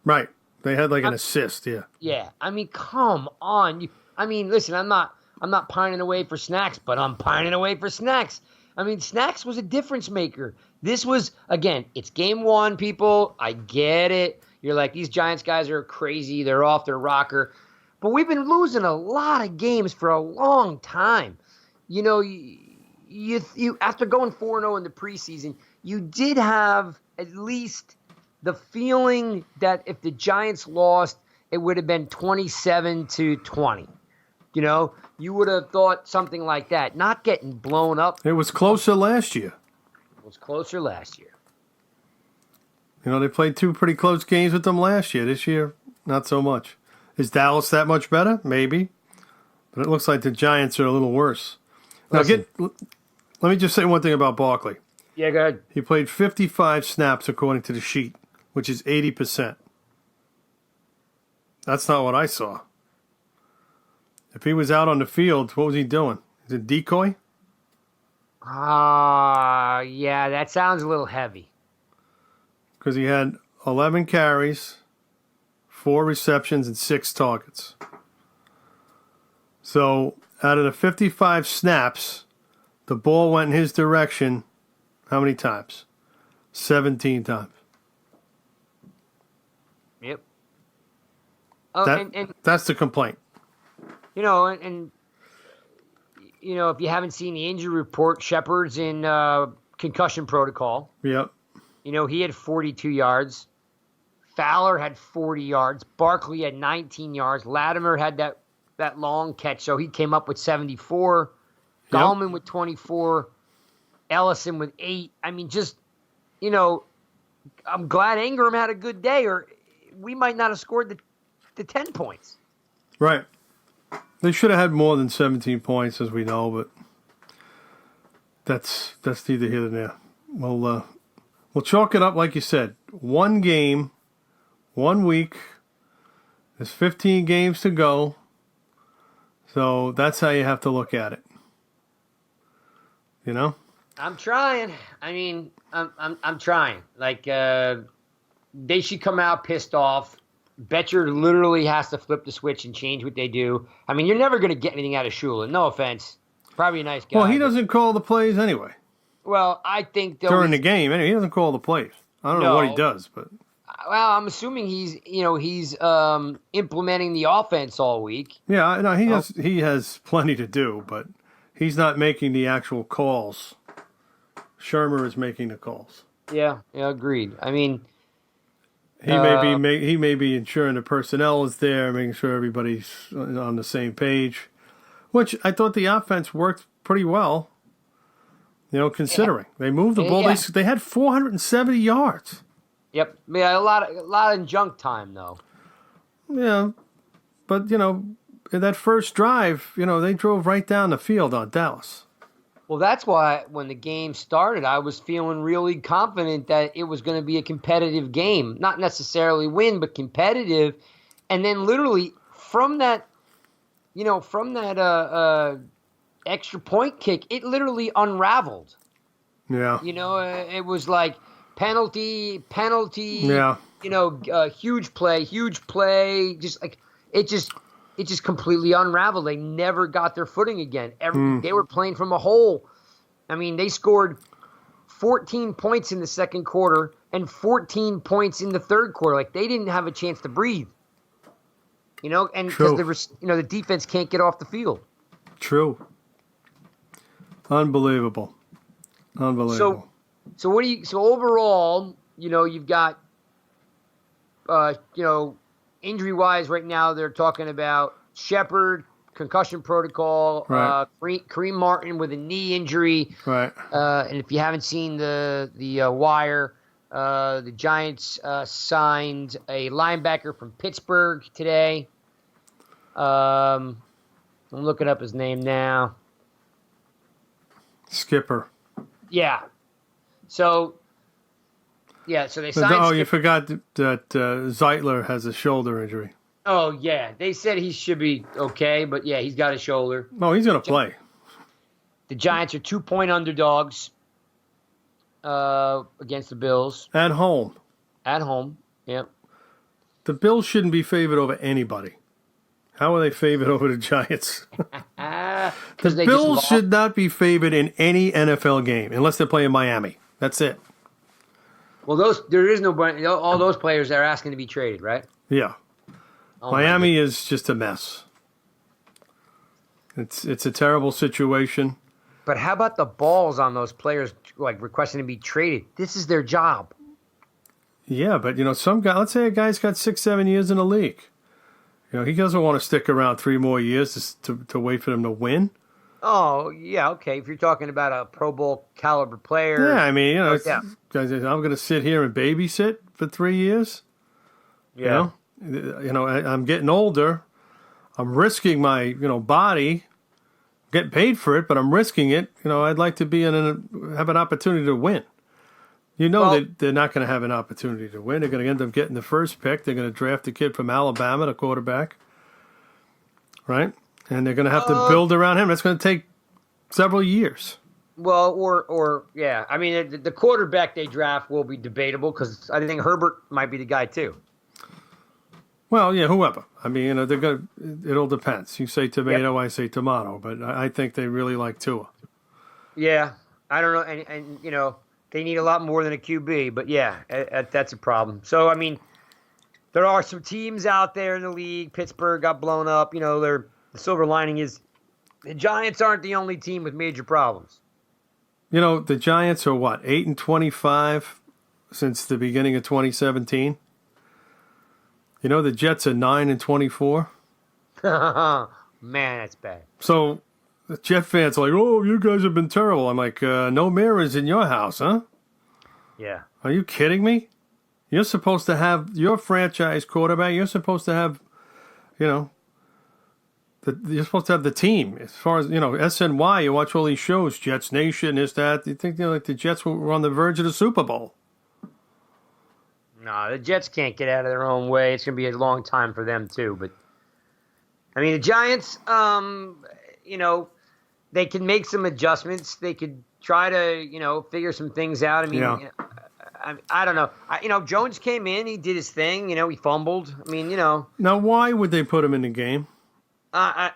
Right. They had an assist, yeah. Yeah. I mean, come on. Listen, I'm not pining away for Snacks, but I'm pining away for Snacks. I mean, Snacks was a difference maker. This was, again, it's game 1, people. I get it. You're like, these Giants guys are crazy. They're off their rocker. But we've been losing a lot of games for a long time. You after going 4-0 in the preseason, you did have at least the feeling that if the Giants lost, it would have been 27-20. You would have thought something like that. Not getting blown up. It was closer last year. It was closer last year. They played 2 pretty close games with them last year. This year, not so much. Is Dallas that much better? Maybe. But it looks like the Giants are a little worse. Now, let me just say one thing about Barkley. Yeah, go ahead. He played 55 snaps according to the sheet, which is 80%. That's not what I saw. If he was out on the field, what was he doing? Is it decoy? Yeah, that sounds a little heavy. Because he had 11 carries, 4 receptions, and 6 targets. So out of the 55 snaps, the ball went in his direction how many times? 17 times. Yep. Oh, and that's the complaint. You know, and you know, if you haven't seen the injury report, Shepard's in concussion protocol. Yep. You know, he had 42 yards. Fowler had 40 yards. Barkley had 19 yards. Latimer had that long catch, so he came up with 74. Yep. Gallman with 24. Ellison with 8. I mean, just, you know, I'm glad Ingram had a good day, or we might not have scored the 10 points. Right. They should have had more than 17 points, as we know, but that's neither here nor there. We'll chalk it up like you said. 1 game, 1 week. There's 15 games to go. So that's how you have to look at it. You know? I'm trying. I mean, I'm trying. Like, they should come out pissed off. Betcher literally has to flip the switch and change what they do. I mean, you're never going to get anything out of Shula. No offense. Probably a nice guy. Well, he doesn't call the plays anyway. Well, I think during the game, anyway, he doesn't call the plays. I don't know what he does, but well, I'm assuming he's implementing the offense all week. Yeah, no, he has plenty to do, but he's not making the actual calls. Shermer is making the calls. Yeah, agreed. I mean, he may be ensuring the personnel is there, making sure everybody's on the same page, which I thought the offense worked pretty well. You know, considering they moved the ball, they had 470 yards. Yep, yeah, a lot of junk time though. Yeah, but you know, in that first drive, you know, they drove right down the field on Dallas. Well, that's why when the game started, I was feeling really confident that it was going to be a competitive game. Not necessarily win, but competitive. And then literally from that extra point kick, it literally unraveled. Yeah. You know, it was like penalty. Yeah. You know, huge play. Just like it just completely unraveled. They never got their footing again. They were playing from a hole. I mean, they scored 14 points in the second quarter and 14 points in the third quarter. Like, they didn't have a chance to breathe. You know, and because the defense can't get off the field. True. Unbelievable. So overall, you know, you've got, injury-wise right now, they're talking about Shepard, concussion protocol, right. Kareem Martin with a knee injury. Right. And if you haven't seen the wire, the Giants signed a linebacker from Pittsburgh today. I'm looking up his name now. Skipper. Yeah. So they signed Skipper. You forgot that Zeitler has a shoulder injury. Oh, yeah. They said he should be okay, but yeah, he's got a shoulder. No, he's going to play. The Giants are 2-point underdogs against the Bills. At home. Yep. The Bills shouldn't be favored over anybody. How are they favored over the Giants? The Bills should not be favored in any NFL game unless they're playing Miami. That's it. Well, there is no all those players are asking to be traded, right? Yeah. Miami is just a mess. It's a terrible situation. But how about the balls on those players like requesting to be traded? This is their job. Yeah, but you know, some guy. Let's say a guy's got 6-7 years in the league. You know, he doesn't want to stick around 3 more years to wait for them to win. Oh, yeah, okay. If you're talking about a Pro Bowl caliber player. Yeah, I mean, you know, guys, I'm going to sit here and babysit for 3 years. Yeah. You know, I'm getting older. I'm risking my, body, getting paid for it, but I'm risking it. You know, I'd like to have an opportunity to win. You know, they're not going to have an opportunity to win. They're going to end up getting the first pick. They're going to draft a kid from Alabama, the quarterback, right? And they're going to have to build around him. That's going to take several years. Well, or yeah. I mean, the quarterback they draft will be debatable because I think Herbert might be the guy too. Well, yeah, whoever. I mean, they're going. It all depends. You say tomato, I say tomato, but I think they really like Tua. Yeah, I don't know, and they need a lot more than a QB, but yeah, that's a problem. So I mean, there are some teams out there in the league. Pittsburgh got blown up. The silver lining is the Giants aren't the only team with major problems. The Giants are what, 8-25 since the beginning of 2017. The Jets are 9-24. Man, that's bad. So the Jet fans are like, "Oh, you guys have been terrible." I'm like, "No mirrors in your house, huh?" Yeah. Are you kidding me? You're supposed to have your franchise quarterback. You're supposed to have, you're supposed to have the team. As far as, SNY, you watch all these shows, Jets Nation, this, that. You think, like the Jets were on the verge of the Super Bowl. No, the Jets can't get out of their own way. It's going to be a long time for them, too. But, I mean, the Giants, they can make some adjustments. They could try to, figure some things out. I mean, I don't know. Jones came in. He did his thing. He fumbled. I mean, Now, why would they put him in the game? I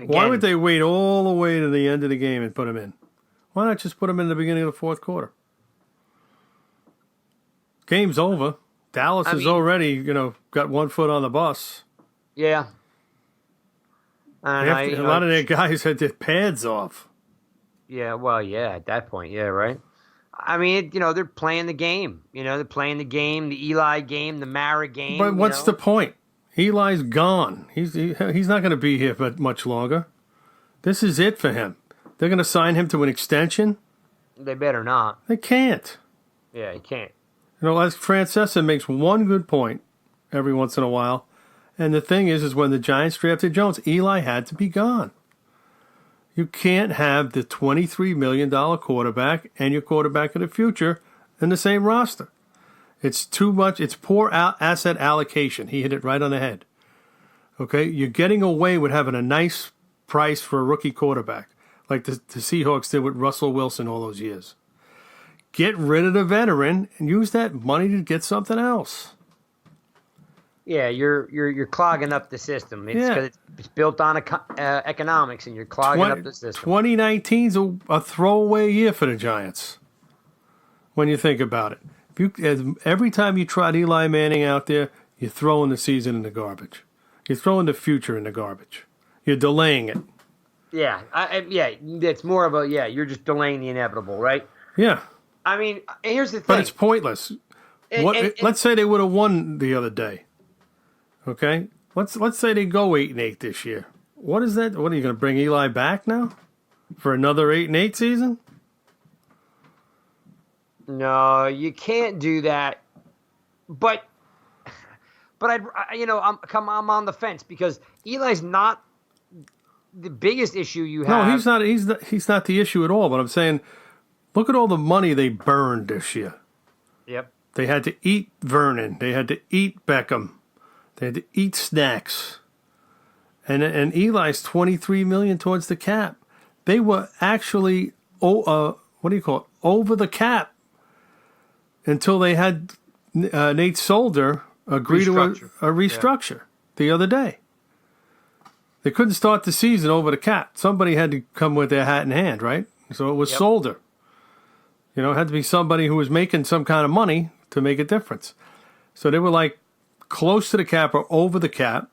Why would they wait all the way to the end of the game and put him in? Why not just put him in the beginning of the fourth quarter? Game's over. Dallas is already, got one foot on the bus. Yeah. A lot of their guys had their pads off. Yeah, well, yeah, at that point, yeah, right? I mean, they're playing the game. They're playing the game, the Eli game, the Mara game. But what's the point? Eli's gone. He's not going to be here for much longer. This is it for him. They're going to sign him to an extension? They better not. They can't. Yeah, you can't. As Francesa makes one good point every once in a while, and the thing is when the Giants drafted Jones, Eli had to be gone. You can't have the $23 million quarterback and your quarterback of the future in the same roster. It's too much. It's poor asset allocation. He hit it right on the head. Okay? You're getting away with having a nice price for a rookie quarterback, like the Seahawks did with Russell Wilson all those years. Get rid of the veteran and use that money to get something else. Yeah, you're clogging up the system. It's because it's built on economics, and you're clogging up the system. 2019's a throwaway year for the Giants. When you think about it, every time you trot Eli Manning out there, you're throwing the season in the garbage. You're throwing the future in the garbage. You're delaying it. Yeah, it's more of you're just delaying the inevitable, right? Yeah. I mean, here's the thing. But it's pointless. Let's say they would have won the other day. Okay? Let's say they go 8-8 this year. What is that? What are you going to bring Eli back now? For another 8-8 season? No, you can't do that. But I'm on the fence because Eli's not the biggest issue you have. No, he's not the issue at all, but I'm saying look at all the money they burned this year. Yep. They had to eat Vernon. They had to eat Beckham. They had to eat snacks. And Eli's $23 million towards the cap. They were actually over the cap until they had Nate Solder agree to a restructure the other day. They couldn't start the season over the cap. Somebody had to come with their hat in hand, right? So it was Solder. It had to be somebody who was making some kind of money to make a difference. So they were like close to the cap or over the cap.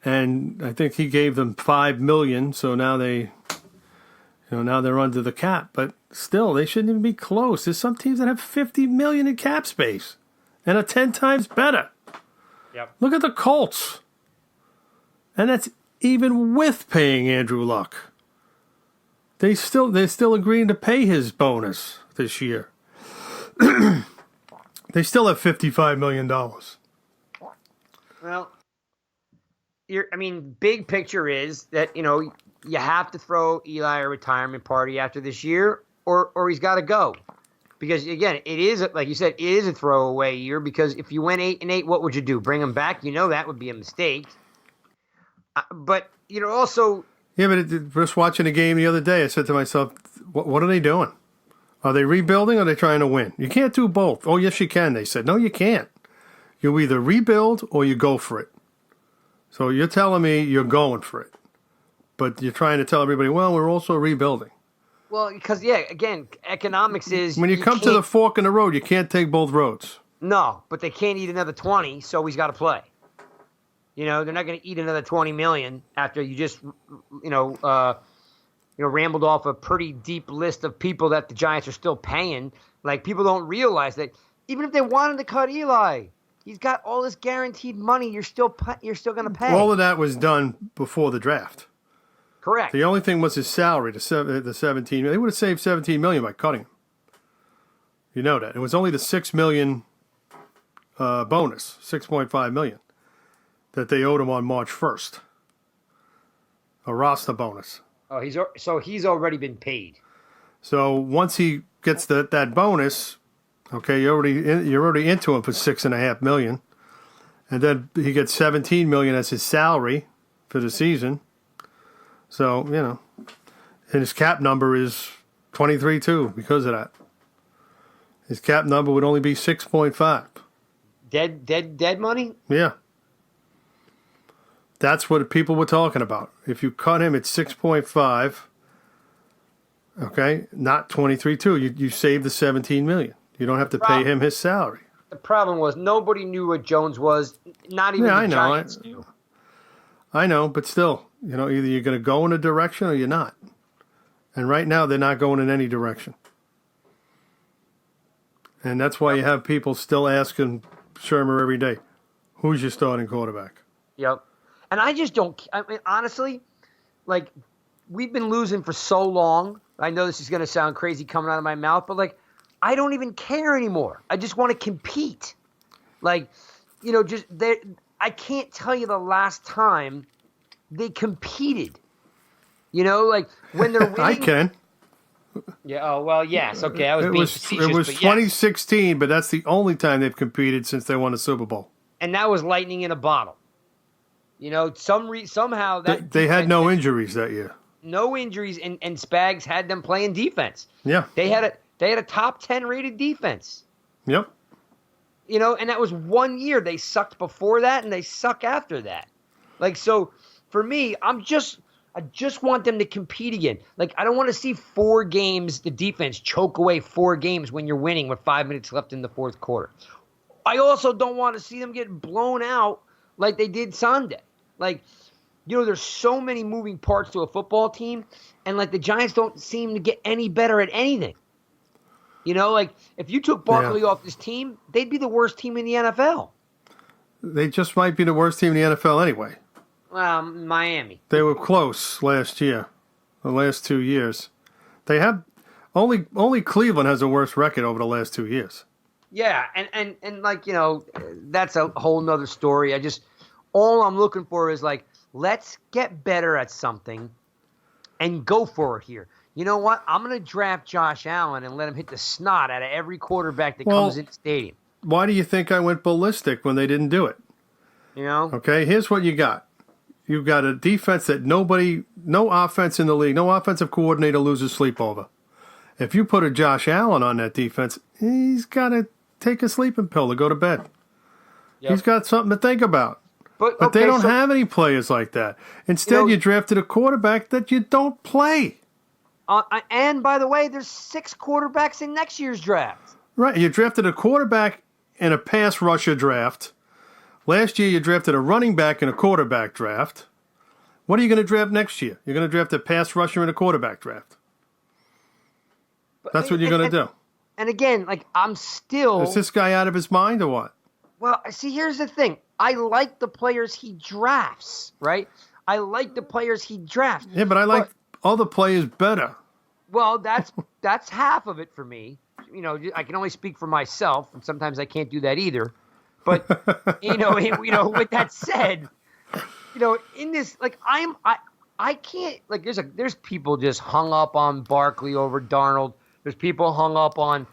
And I think he gave them $5 million. So now now they're under the cap. But still, they shouldn't even be close. There's some teams that have $50 million in cap space and are 10 times better. Yep. Look at the Colts. And that's even with paying Andrew Luck. They're still agreeing to pay his bonus this year. They still have $55 million. Well, big picture is that, you have to throw Eli a retirement party after this year or he's got to go. Because, again, it is, like you said, it is a throwaway year because if you went 8-8, what would you do? Bring him back? That would be a mistake. But, also... Yeah, but just watching the game the other day, I said to myself, what are they doing? Are they rebuilding or are they trying to win? You can't do both. Oh, yes, you can. They said, no, you can't. You either rebuild or you go for it. So you're telling me you're going for it. But you're trying to tell everybody, well, we're also rebuilding. Well, because, yeah, again, economics is... When you come to the fork in the road, you can't take both roads. No, but they can't eat another 20, so he's got to play. You know, they're not going to eat another $20 million after you just, rambled off a pretty deep list of people that the Giants are still paying. Like, people don't realize that even if they wanted to cut Eli, he's got all this guaranteed money. You're still going to pay. All of that was done before the draft. Correct. The only thing was his salary, the $17 million. They would have saved $17 million by cutting him. You know that. It was only the $6 million bonus, $6.5 million, that they owed him on March 1st. A roster bonus. Oh, he's already been paid. So once he gets that bonus, okay, you're already into him for $6.5 million, and then he gets $17 million as his salary for the season. So, and his cap number is 23-2 because of that. His cap number would only be 6.5. Dead money? Yeah. That's what people were talking about. If you cut him at 6.5, okay, not 23-2, you save the $17 million. You don't have to pay him his salary. The problem was nobody knew what Jones was. Not even the Giants knew. I know, but still, either you're going to go in a direction or you're not. And right now, they're not going in any direction. And that's why you have people still asking Shermer every day, who's your starting quarterback? Yep. And I just don't, honestly, like, we've been losing for so long. I know this is going to sound crazy coming out of my mouth, but, like, I don't even care anymore. I just want to compete. Like, I can't tell you the last time they competed. Like when they're winning. I can. Yeah. Oh well. Yes. Okay. I was being facetious. It was 2016, but that's the only time they've competed since they won a Super Bowl. And that was lightning in a bottle. Somehow that they had no injuries that year. No injuries, and Spags had them playing defense. Yeah. They had a top 10 rated defense. Yep. And that was 1 year. They sucked before that, and they suck after that. Like, so for me, I just want them to compete again. Like, I don't want to see 4 games, the defense choke away 4 games when you're winning with 5 minutes left in the fourth quarter. I also don't want to see them get blown out like they did Sunday. Like, there's so many moving parts to a football team, and, like, the Giants don't seem to get any better at anything. Like, if you took Barkley off this team, they'd be the worst team in the NFL. They just might be the worst team in the NFL anyway. Miami. They were close last year, the last 2 years. They have only Cleveland has a worse record over the last 2 years. Yeah, and like, that's a whole nother story. All I'm looking for is, like, let's get better at something and go for it here. You know what? I'm going to draft Josh Allen and let him hit the snot out of every quarterback that comes in the stadium. Why do you think I went ballistic when they didn't do it? Okay, here's what you got. You've got a defense that no offense in the league, no offensive coordinator loses sleep over. If you put a Josh Allen on that defense, he's got to take a sleeping pill to go to bed. Yep. He's got something to think about. But they don't have any players like that. Instead, you drafted a quarterback that you don't play. And, by the way, there's 6 quarterbacks in next year's draft. Right. You drafted a quarterback in a pass rusher draft. Last year, you drafted a running back in a quarterback draft. What are you going to draft next year? You're going to draft a pass rusher in a quarterback draft. That's what you're going to do. And, again, like, I'm still... Is this guy out of his mind or what? Well, see, here's the thing. I like the players he drafts, right? I like the players he drafts. Yeah, but I like other players better. Well, that's half of it for me. I can only speak for myself, and sometimes I can't do that either. But with that said, in this, like, I can't, like, there's people just hung up on Barkley over Darnold. There's people hung up on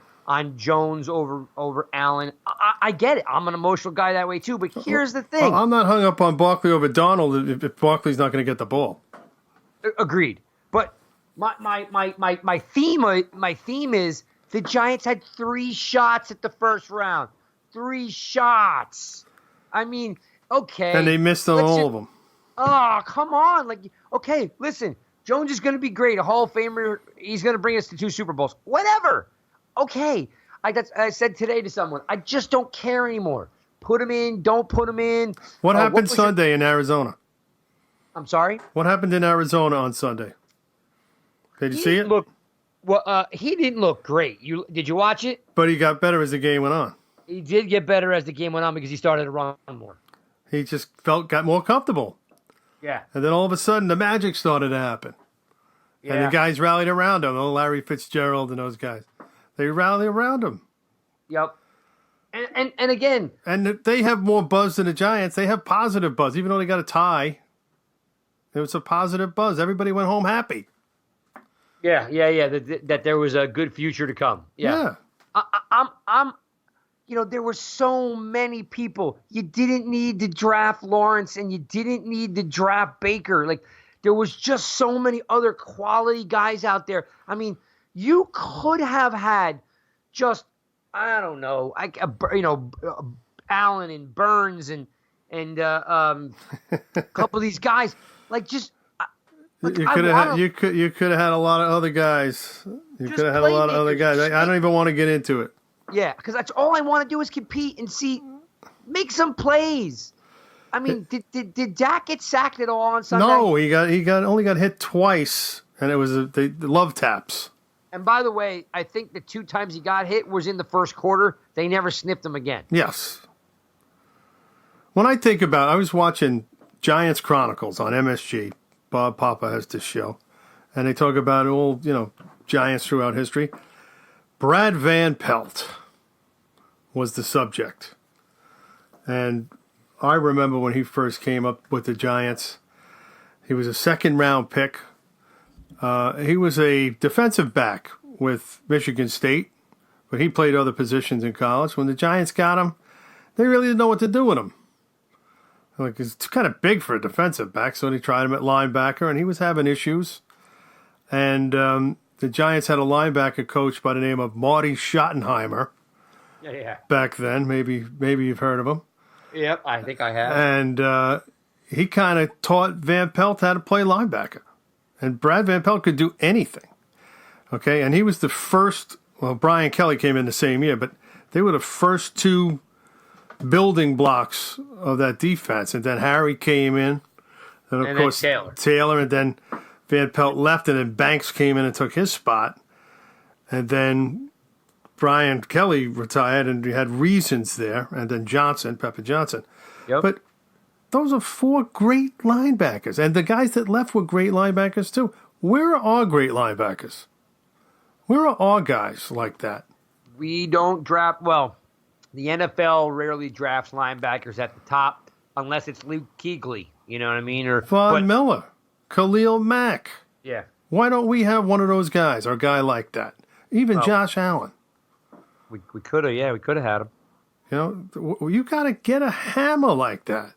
Jones over Allen. I get it. I'm an emotional guy that way too. But here's the thing. I'm not hung up on Barkley over Darnold if Barkley's not going to get the ball. Agreed. But my theme is the Giants had 3 shots at the first round. 3 shots. I mean, okay. And they missed on all of them. Oh, come on. Like, okay, listen. Jones is going to be great. A Hall of Famer. He's going to bring us to 2 Super Bowls. Whatever. Okay. I said today to someone, I just don't care anymore. Put him in. Don't put him in. What happened Sunday in Arizona? I'm sorry? What happened in Arizona on Sunday? Did you see it? He didn't look great. Did you watch it? But he got better as the game went on. He did get better as the game went on because he started to run more. He just got more comfortable. Yeah. And then all of a sudden, the magic started to happen. Yeah. And the guys rallied around him. Oh, Larry Fitzgerald and those guys. They rallied around him. Yep. And again. And they have more buzz than the Giants. They have positive buzz. Even though they got a tie, it was a positive buzz. Everybody went home happy. Yeah. That there was a good future to come. Yeah. I'm there were so many people. You didn't need to draft Lawrence and you didn't need to draft Baker. Like, there was just so many other quality guys out there. I mean, you could have had just, I don't know, Allen and Burns and a couple of these guys. Like, just you could have had a lot of other guys. You could have had a lot of other guys. I don't even want to get into it. Yeah, because that's all I want to do is compete and make some plays. I mean, did Dak get sacked at all on Sunday? No, he only got hit twice, and it was the love taps. And by the way, I think the 2 times he got hit was in the first quarter. They never sniffed him again. Yes. When I think about it, I was watching Giants Chronicles on MSG. Bob Papa has this show. And they talk about all, Giants throughout history. Brad Van Pelt was the subject. And I remember when he first came up with the Giants, he was a 2nd-round pick. He was a defensive back with Michigan State, but he played other positions in college. When the Giants got him, they really didn't know what to do with him. Like, he's kind of big for a defensive back, so they tried him at linebacker, and he was having issues. And the Giants had a linebacker coach by the name of Marty Schottenheimer. Yeah. Back then, maybe you've heard of him. Yep, I think I have. And he kind of taught Van Pelt how to play linebacker. And Brad Van Pelt could do anything. Okay, and he was the first. Well, Brian Kelly came in the same year, but they were the first 2 building blocks of that defense. And then Harry came in, and of course Taylor, and then Van Pelt left, and then Banks came in and took his spot. And then Brian Kelly retired, and we had Reasons there, and then Pepper Johnson. Yep. But those are 4 great linebackers. And the guys that left were great linebackers, too. Where are our great linebackers? Where are our guys like that? We don't draft. Well, the NFL rarely drafts linebackers at the top unless it's Luke Kuechly. You know what I mean? Or Von Miller, Khalil Mack. Yeah. Why don't we have one of those guys, or a guy like that? Even Josh Allen. We could have. Yeah, we could have had him. You got to get a hammer like that.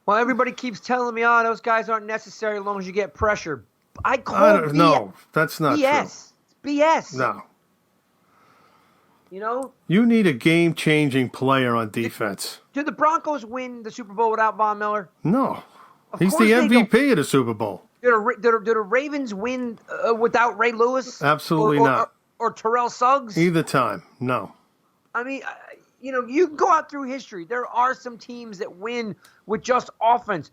Well, everybody keeps telling me, those guys aren't necessary as long as you get pressure. I call it no, that's not BS. true. It's BS. No. You need a game-changing player on defense. Did the Broncos win the Super Bowl without Von Miller? No. He's the MVP of the Super Bowl. Did the Ravens win without Ray Lewis? Absolutely not. Or Terrell Suggs? Either time, no. I mean, you can go out through history. There are some teams that win with just offense,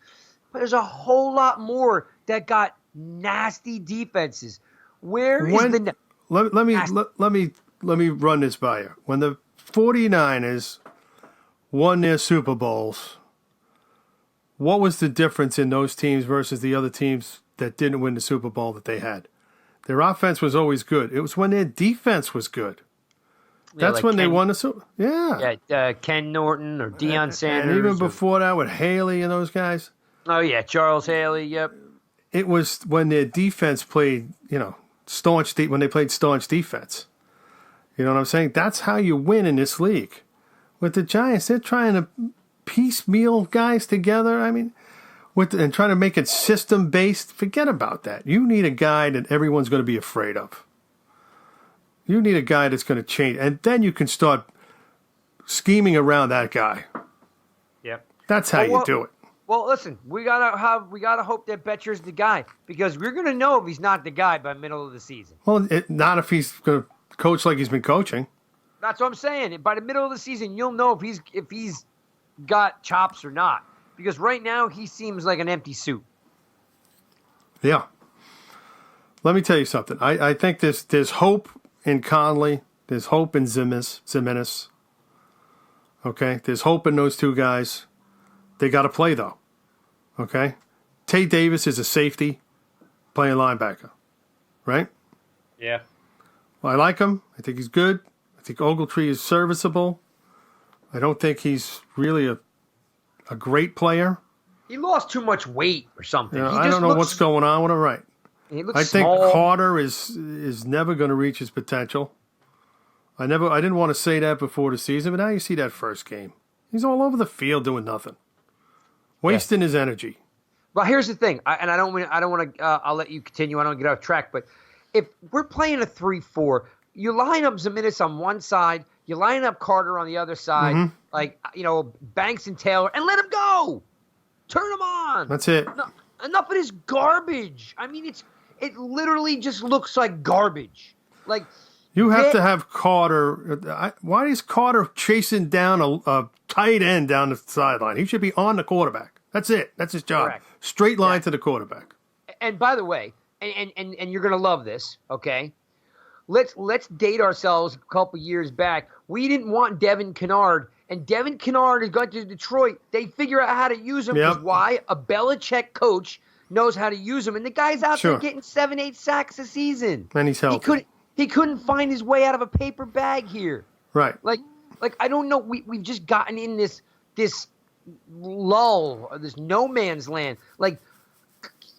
but there's a whole lot more that got nasty defenses. Let me run this by you. When the 49ers won their Super Bowls, what was the difference in those teams versus the other teams that didn't win the Super Bowl that they had? Their offense was always good. It was when their defense was good. That's when they won the Super Bowl. Yeah. Yeah, Ken Norton or Deion Sanders. And even before that with Haley and those guys. Oh, yeah, Charles Haley, yep. It was when their defense played, when they played staunch defense. You know what I'm saying? That's how you win in this league. With the Giants, they're trying to piecemeal guys together. I mean, and trying to make it system-based. Forget about that. You need a guy that everyone's going to be afraid of. You need a guy that's going to change. And then you can start scheming around that guy. Yep. That's how you do it. Well, listen, we gotta hope that Betcher's the guy, because we're gonna know if he's not the guy by middle of the season. Well, not if he's going to coach like he's been coaching. That's what I'm saying. By the middle of the season, you'll know if he's got chops or not. Because right now he seems like an empty suit. Yeah. Let me tell you something. I think there's hope in Conley. There's hope in Zimenez. Okay? There's hope in those two guys. They got to play, though. Okay? Tate Davis is a safety playing linebacker. Right? Yeah. Well, I like him. I think he's good. I think Ogletree is serviceable. I don't think he's really a great player. He lost too much weight or something. Yeah, I don't know what's going on with him. Right. I think small. Carter is never going to reach his potential. I didn't want to say that before the season, but now you see that first game. He's all over the field doing nothing, wasting his energy. Well, here's the thing, I don't want to. I'll let you continue. I don't get off track, but if we're playing a 3-4, you line up Zimenez on one side, you line up Carter on the other side, like Banks and Taylor, and let him go. Turn him on. That's it. Enough of this garbage. I mean, it literally just looks like garbage. Like you have to have Carter. Why is Carter chasing down a tight end down the sideline? He should be on the quarterback. That's it. That's his job. Correct. Straight line to the quarterback. And by the way, and you're gonna love this, okay? Let's date ourselves a couple years back. We didn't want Devin Kennard, and Devin Kennard has gone to Detroit. They figure out how to use him because why? A Belichick coach knows how to use him, and the guy's out there getting 7-8 sacks a season. And he's healthy. He couldn't find his way out of a paper bag here. Right. Like I don't know. We've just gotten in this lull, or this no man's land. Like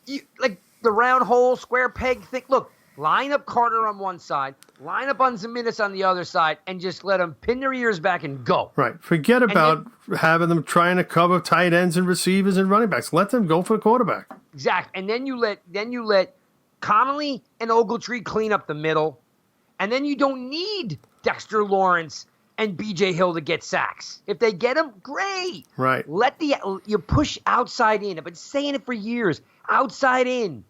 the round hole, square peg thing. Look, line up Carter on one side, line up on Zimenez on the other side, and just let them pin their ears back and go. Right. Forget about having them trying to cover tight ends and receivers and running backs. Let them go for the quarterback. Exactly. And then you let Connolly and Ogletree clean up the middle, and then you don't need Dexter Lawrence and B.J. Hill to get sacks. If they get them, great. Right. You push outside in. I've been saying it for years. Outside in.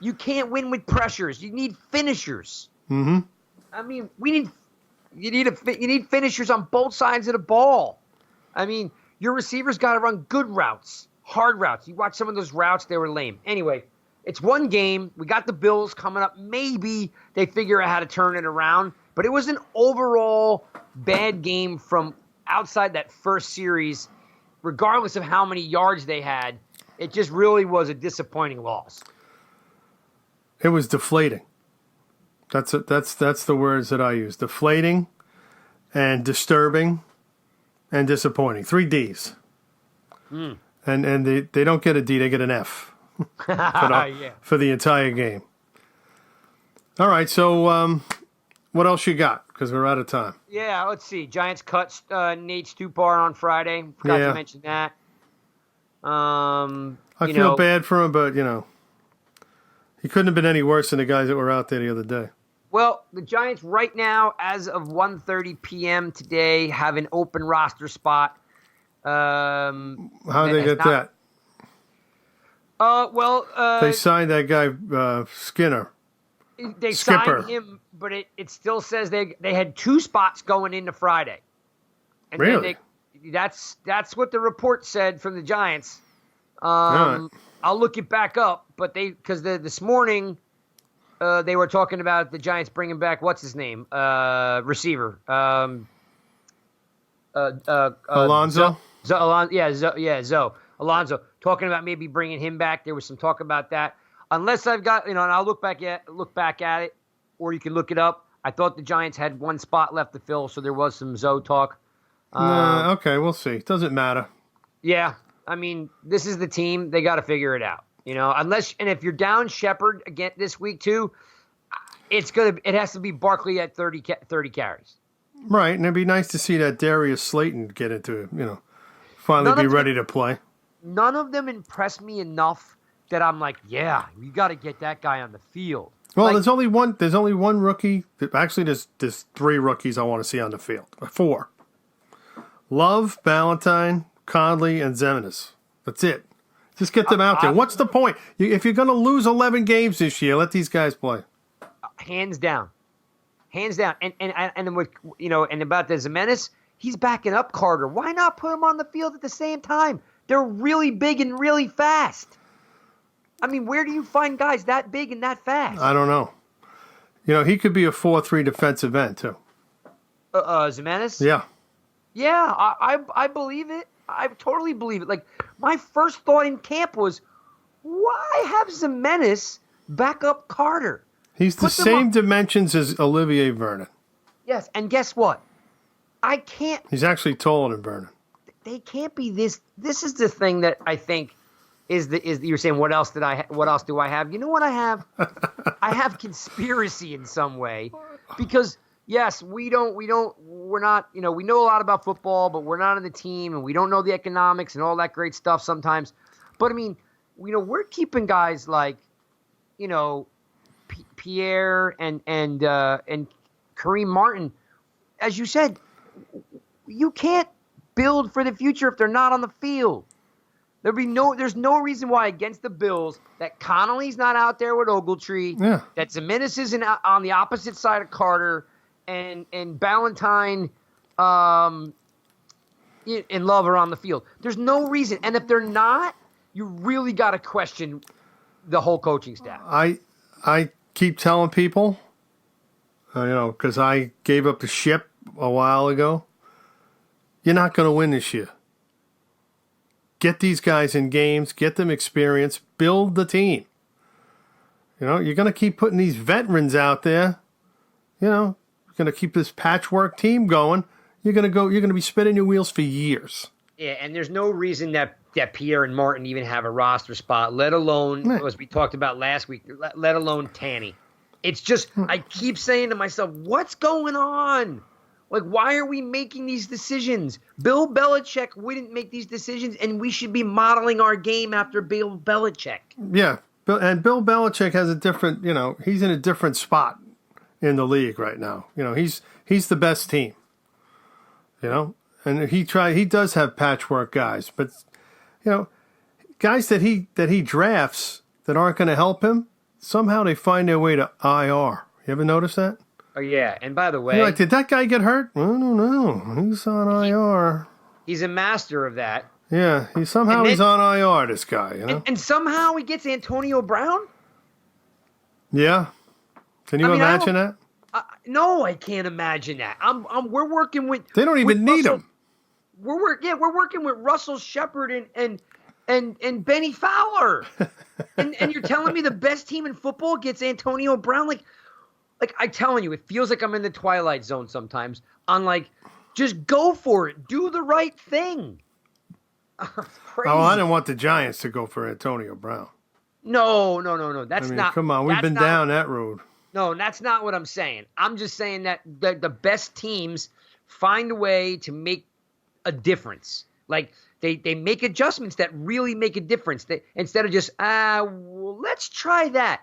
You can't win with pressures. You need finishers. Mm-hmm. I mean, you need finishers on both sides of the ball. I mean, your receivers got to run good routes, hard routes. You watch some of those routes, they were lame. Anyway, it's one game. We got the Bills coming up. Maybe they figure out how to turn it around. But it was an overall bad game from outside that first series, regardless of how many yards they had. It just really was a disappointing loss. It was deflating. That's the words that I use. Deflating and disturbing and disappointing. 3 Ds. And they don't get a D, they get an F for the entire game. All right, so what else you got? Because we're out of time. Yeah, let's see. Giants cut Nate Stupar on Friday. Forgot to mention that. I feel bad for him, but, he couldn't have been any worse than the guys that were out there the other day. Well, the Giants right now, as of 1:30 p.m. today, have an open roster spot. How did they get that? They signed that guy, Skinner. They Skipper. signed him, but it still says they had 2 spots going into Friday. And really? That's what the report said from the Giants. Right. I'll look it back up, but because this morning they were talking about the Giants bringing back what's his name, receiver, Alonzo. Alonzo, talking about maybe bringing him back. There was some talk about that. Unless I've got, and I'll look back at it, or you can look it up. I thought the Giants had 1 spot left to fill, so there was some Zoe talk. Okay, we'll see. Doesn't matter. Yeah, I mean, this is the team. They got to figure it out. If you're down Shepard again this week too, it has to be Barkley at 30 carries. Right, and it'd be nice to see that Darius Slayton get into, finally be ready to play. None of them impressed me enough that I'm like, yeah, you got to get that guy on the field. Well, there's only one rookie. Actually, there's 3 rookies I want to see on the field. 4. Love, Ballantyne, Conley, and Zemenis. That's it. Just get them out there. What's the point? If you're going to lose 11 games this year, let these guys play. Hands down. And with, and about the Zemenis, he's backing up Carter. Why not put him on the field at the same time? They're really big and really fast. I mean, where do you find guys that big and that fast? I don't know. He could be a 4-3 defensive end, too. Zemenis? Yeah. Yeah, I believe it. I totally believe it. Like, my first thought in camp was, why have Zemenis back up Carter? He's the same dimensions as Olivier Vernon. Yes, and guess what? I can't. He's actually taller than Vernon. They can't be this. This is the thing that I think is you're saying. What else do I have? You know what I have? I have conspiracy in some way, because yes, we're not. We know a lot about football, but we're not in the team, and we don't know the economics and all that great stuff sometimes. But I mean, we're keeping guys like, Pierre and Kareem Martin. As you said, you can't build for the future if they're not on the field. There's no reason why against the Bills that Connolly's not out there with Ogletree, that Zemenis isn't on the opposite side of Carter, and Ballantyne and Love are on the field. There's no reason. And if they're not, you really got to question the whole coaching staff. I keep telling people, because I gave up the ship a while ago, you're not going to win this year. Get these guys in games, get them experience, build the team. You're going to keep putting these veterans out there. You're going to keep this patchwork team going. You're going to be spinning your wheels for years. Yeah, and there's no reason that Pierre and Martin even have a roster spot, let alone, as we talked about last week, let alone Tanny. It's just, I keep saying to myself, what's going on? Like, why are we making these decisions? Bill Belichick wouldn't make these decisions, and we should be modeling our game after Bill Belichick. Yeah, and Bill Belichick has a different, he's in a different spot in the league right now. He's the best team. And he does have patchwork guys, but guys that he drafts that aren't going to help him, somehow they find their way to IR. You ever notice that? Oh, yeah. And by the way, you're like, did that guy get hurt? I don't know. He's on IR. He's a master of that. Yeah, he's on IR, this guy. And somehow he gets Antonio Brown? Yeah. Can you imagine that? No, I can't imagine that. We're working with. They don't even need him. We're working with Russell Shepard and Benny Fowler, and you're telling me the best team in football gets Antonio Brown? Like I'm telling you, it feels like I'm in the Twilight Zone sometimes. I'm like, just go for it, do the right thing. Crazy. Oh, I didn't want the Giants to go for Antonio Brown. No. That's not. Come on, we've been down that road. No, that's not what I'm saying. I'm just saying that the best teams find a way to make a difference. Like they make adjustments that really make a difference. Instead of just, let's try that.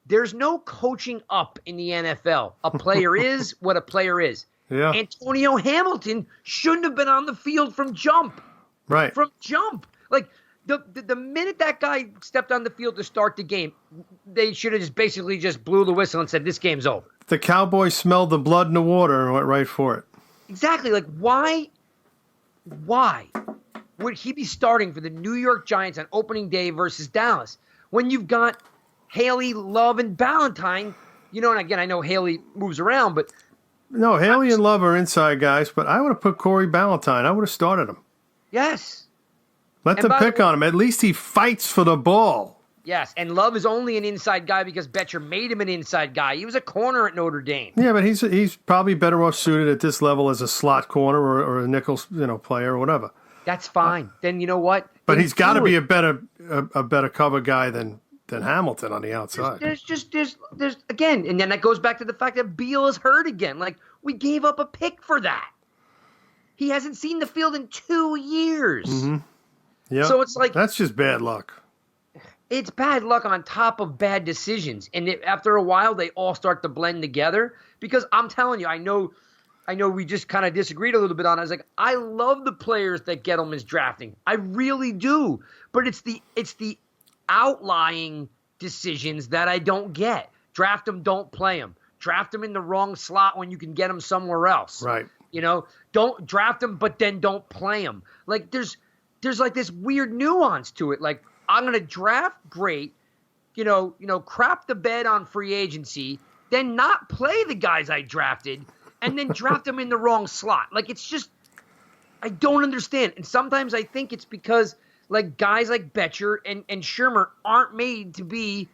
There's no coaching up in the NFL. A player is what a player is. Yeah. Antonio Hamilton shouldn't have been on the field from jump. Right. From jump. Like the minute that guy stepped on the field to start the game, they should have basically blew the whistle and said, this game's over. The Cowboys smelled the blood in the water and went right for it. Exactly. Like, why would he be starting for the New York Giants on opening day versus Dallas when you've got Haley, Love, and Ballantyne? And again, I know Haley moves around, but... No, Haley and Love are inside guys, but I would have put Corey Ballantyne. I would have started him. Yes. Let them pick on him. At least he fights for the ball. Yes, and Love is only an inside guy because Betcher made him an inside guy. He was a corner at Notre Dame. Yeah, but he's probably better off suited at this level as a slot corner or a nickel player or whatever. That's fine. Then you know what? But he's got to be a better cover guy than Hamilton on the outside. There's again, and then that goes back to the fact that Beal is hurt again. Like, we gave up a pick for that. He hasn't seen the field in 2 years. Mm-hmm. Yeah. So it's like, that's just bad luck. It's bad luck on top of bad decisions. And after a while, they all start to blend together. Because I'm telling you, I know I know we just kind of disagreed a little bit on it. I was like, I love the players that Gettleman's drafting. I really do. But it's the outlying decisions that I don't get. Draft them, don't play them. Draft them in the wrong slot when you can get them somewhere else. Right. Don't draft them, but then don't play them. Like there's like this weird nuance to it. Like I'm going to draft great, crap the bed on free agency, then not play the guys I drafted, and then draft them in the wrong slot. Like it's just, I don't understand. And sometimes I think it's because like guys like Betcher and Shermer aren't made to be,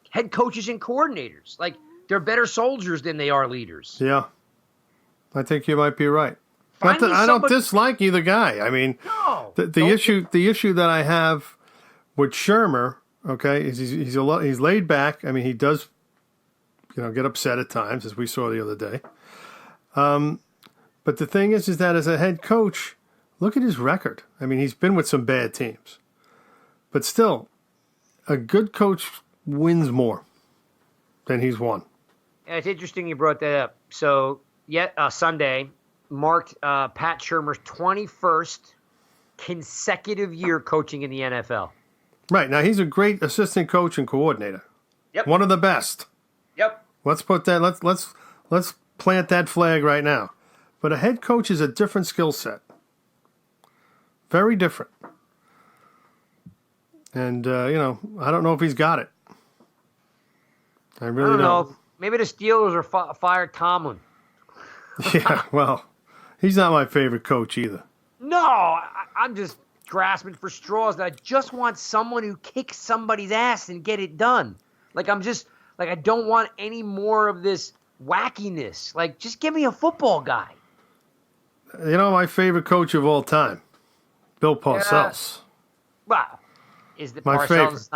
head coaches and coordinators. Like they're better soldiers than they are leaders. Yeah. I think you might be right. I don't dislike either guy. I mean, no, the issue that I have with Shermer, okay, is he's laid back. I mean, he does, get upset at times, as we saw the other day. But the thing is that as a head coach, look at his record. I mean, he's been with some bad teams, but still, a good coach wins more than he's won. It's interesting you brought that up. So, Sunday marked Pat Shermer's 21st consecutive year coaching in the NFL. Right. Now, he's a great assistant coach and coordinator. Yep. One of the best. Yep. Let's put that. Let's plant that flag right now. But a head coach is a different skill set. Very different. And I don't know if he's got it. I really don't know. Maybe the Steelers are fired Tomlin. Yeah. Well, he's not my favorite coach either. No, I'm just grasping for straws. That I just want someone who kicks somebody's ass and get it done. Like I don't want any more of this wackiness. Like, just give me a football guy. My favorite coach of all time, Bill Parcells. Wow. Is that my favorite?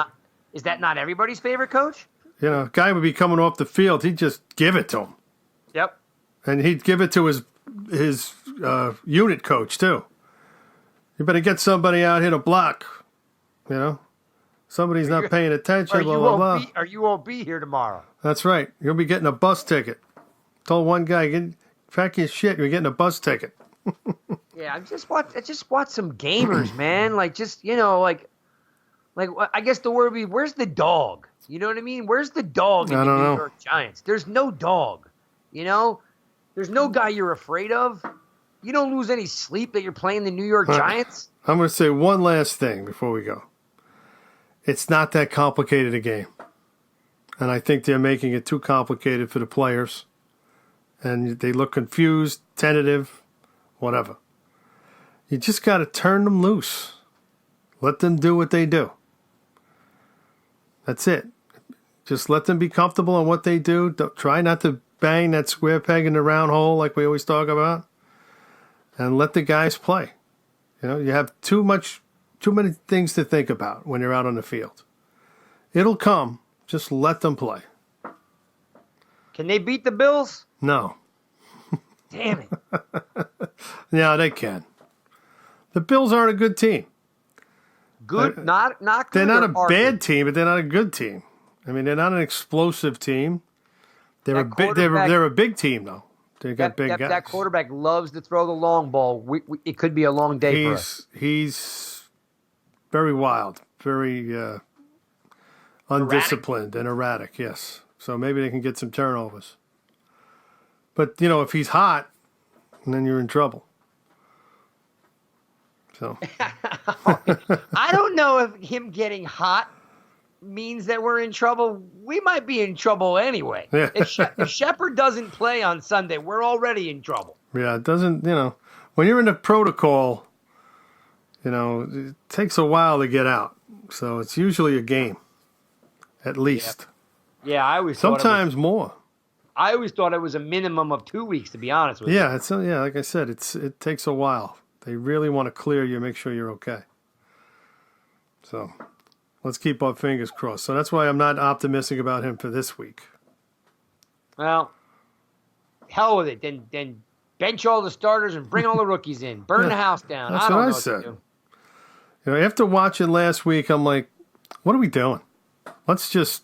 Is that not everybody's favorite coach? Guy would be coming off the field. He'd just give it to him. Yep. And he'd give it to his unit coach, too. You better get somebody out here to block. Somebody's not paying attention, blah, blah, blah. Or you won't be here tomorrow. That's right. You'll be getting a bus ticket. Told one guy, pack your shit, you're getting a bus ticket. Yeah, I just watch some gamers, man. Like, I guess the word would be, where's the dog? You know what I mean? Where's the dog in the New York Giants? There's no dog. There's no guy you're afraid of. You don't lose any sleep that you're playing the New York Giants. I'm going to say one last thing before we go. It's not that complicated a game. And I think they're making it too complicated for the players. And they look confused, tentative, whatever. You just got to turn them loose. Let them do what they do. That's it. Just let them be comfortable in what they do. Don't, try not to bang that square peg in the round hole like we always talk about. And let the guys play. You have too many things to think about when you're out on the field. It'll come. Just let them play. Can they beat the Bills? No. Damn it. Yeah, they can. The Bills aren't a good team. Good, not good. They're not a bad team, but they're not a good team. I mean, they're not an explosive team. They're a big team, though. They got big guys. That quarterback loves to throw the long ball. It could be a long day for us. He's very wild, very undisciplined and erratic, yes. So maybe they can get some turnovers. But, if he's hot, then you're in trouble. So I don't know if him getting hot means that we're in trouble. We might be in trouble anyway. Yeah. If Shepard doesn't play on Sunday, we're already in trouble. Yeah, it doesn't, when you're in the protocol, it takes a while to get out. So it's usually a game, at least. Yeah, I always sometimes more. I always thought it was a minimum of 2 weeks, to be honest with you. Yeah, like I said, it takes a while. They really want to clear you, make sure you're okay. So let's keep our fingers crossed. So that's why I'm not optimistic about him for this week. Well, hell with it. Then bench all the starters and bring all the rookies in. Burn the house down. That's I don't what know I what said. to do. After watching last week, I'm like, what are we doing? Let's just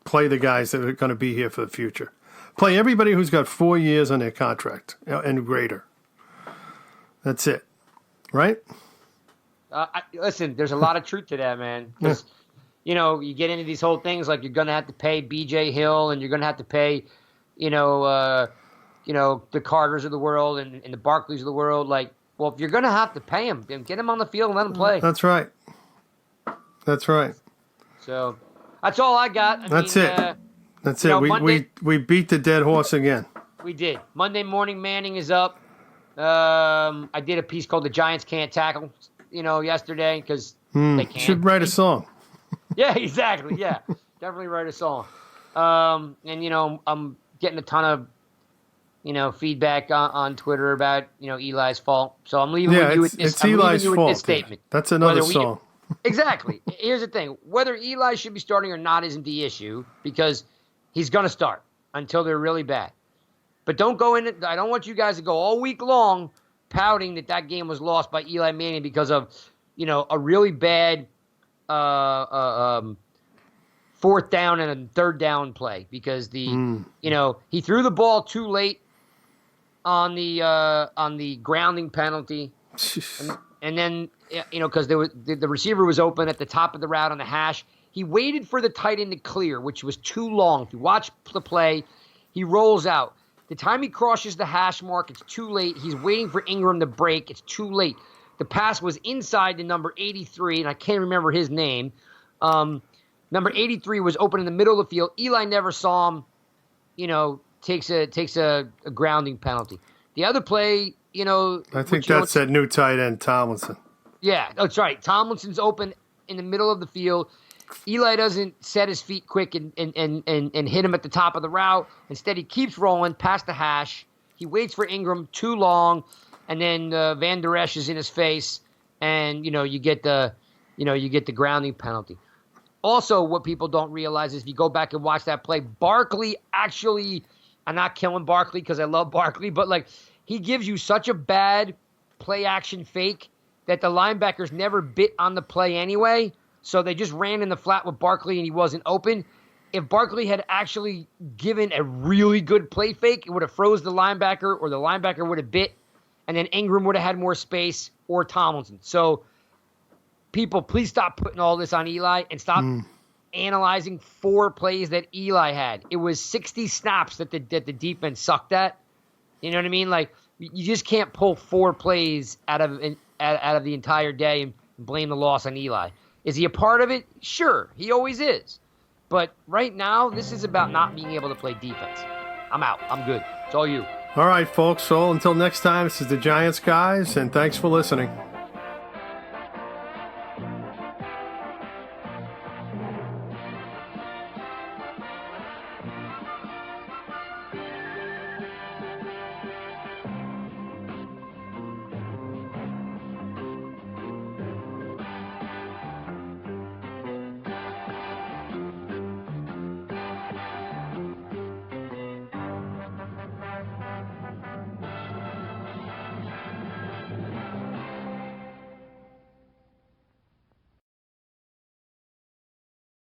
play the guys that are going to be here for the future. Play everybody who's got 4 years on their contract and greater. That's it. Right? Listen, there's a lot of truth to that, man. Because, you get into these whole things like you're going to have to pay B.J. Hill and you're going to have to pay, the Carters of the world and the Barkleys of the world. Like, well, if you're going to have to pay him, then get him on the field and let him play. That's right. That's right. So that's all I got. That's it. We beat the dead horse again. We did. Monday Morning Manning is up. I did a piece called "The Giants Can't Tackle," yesterday because they can't. Should write a song. Yeah, exactly. Yeah, definitely write a song. I'm getting a ton of feedback on Twitter about Eli's fault. So I'm leaving you with this. It's Eli's fault. This statement. That's another song. Exactly. Here's the thing: whether Eli should be starting or not isn't the issue because he's going to start until they're really bad. But don't go in. I don't want you guys to go all week long pouting that game was lost by Eli Manning because of a really bad 4th down and a 3rd down play because he threw the ball too late on the grounding penalty, and then because the receiver was open at the top of the route on the hash. He waited for the tight end to clear, which was too long. If you watch the play, he rolls out. The time he crosses the hash mark, it's too late. He's waiting for Ingram to break. It's too late. The pass was inside the number 83, and I can't remember his name. Number 83 was open in the middle of the field. Eli never saw him. Takes a grounding penalty. The other play, I think that's that new tight end Tomlinson. Yeah, that's right. Tomlinson's open in the middle of the field. Eli doesn't set his feet quick and hit him at the top of the route. Instead, he keeps rolling past the hash. He waits for Ingram too long, and then Van Der Esch is in his face, and you get the grounding penalty. Also, what people don't realize is if you go back and watch that play, Barkley actually, I'm not killing Barkley because I love Barkley, but he gives you such a bad play action fake that the linebackers never bit on the play anyway. So they just ran in the flat with Barkley and he wasn't open. If Barkley had actually given a really good play fake, it would have froze the linebacker or the linebacker would have bit and then Ingram would have had more space or Tomlinson. So people, please stop putting all this on Eli and stop analyzing 4 plays that Eli had. It was 60 snaps that the defense sucked at. You know what I mean? You just can't pull 4 plays out of the entire day and blame the loss on Eli. Is he a part of it? Sure, he always is. But right now, this is about not being able to play defense. I'm out. I'm good. It's all you. All right, folks. So until next time, this is the Giants guys, and thanks for listening.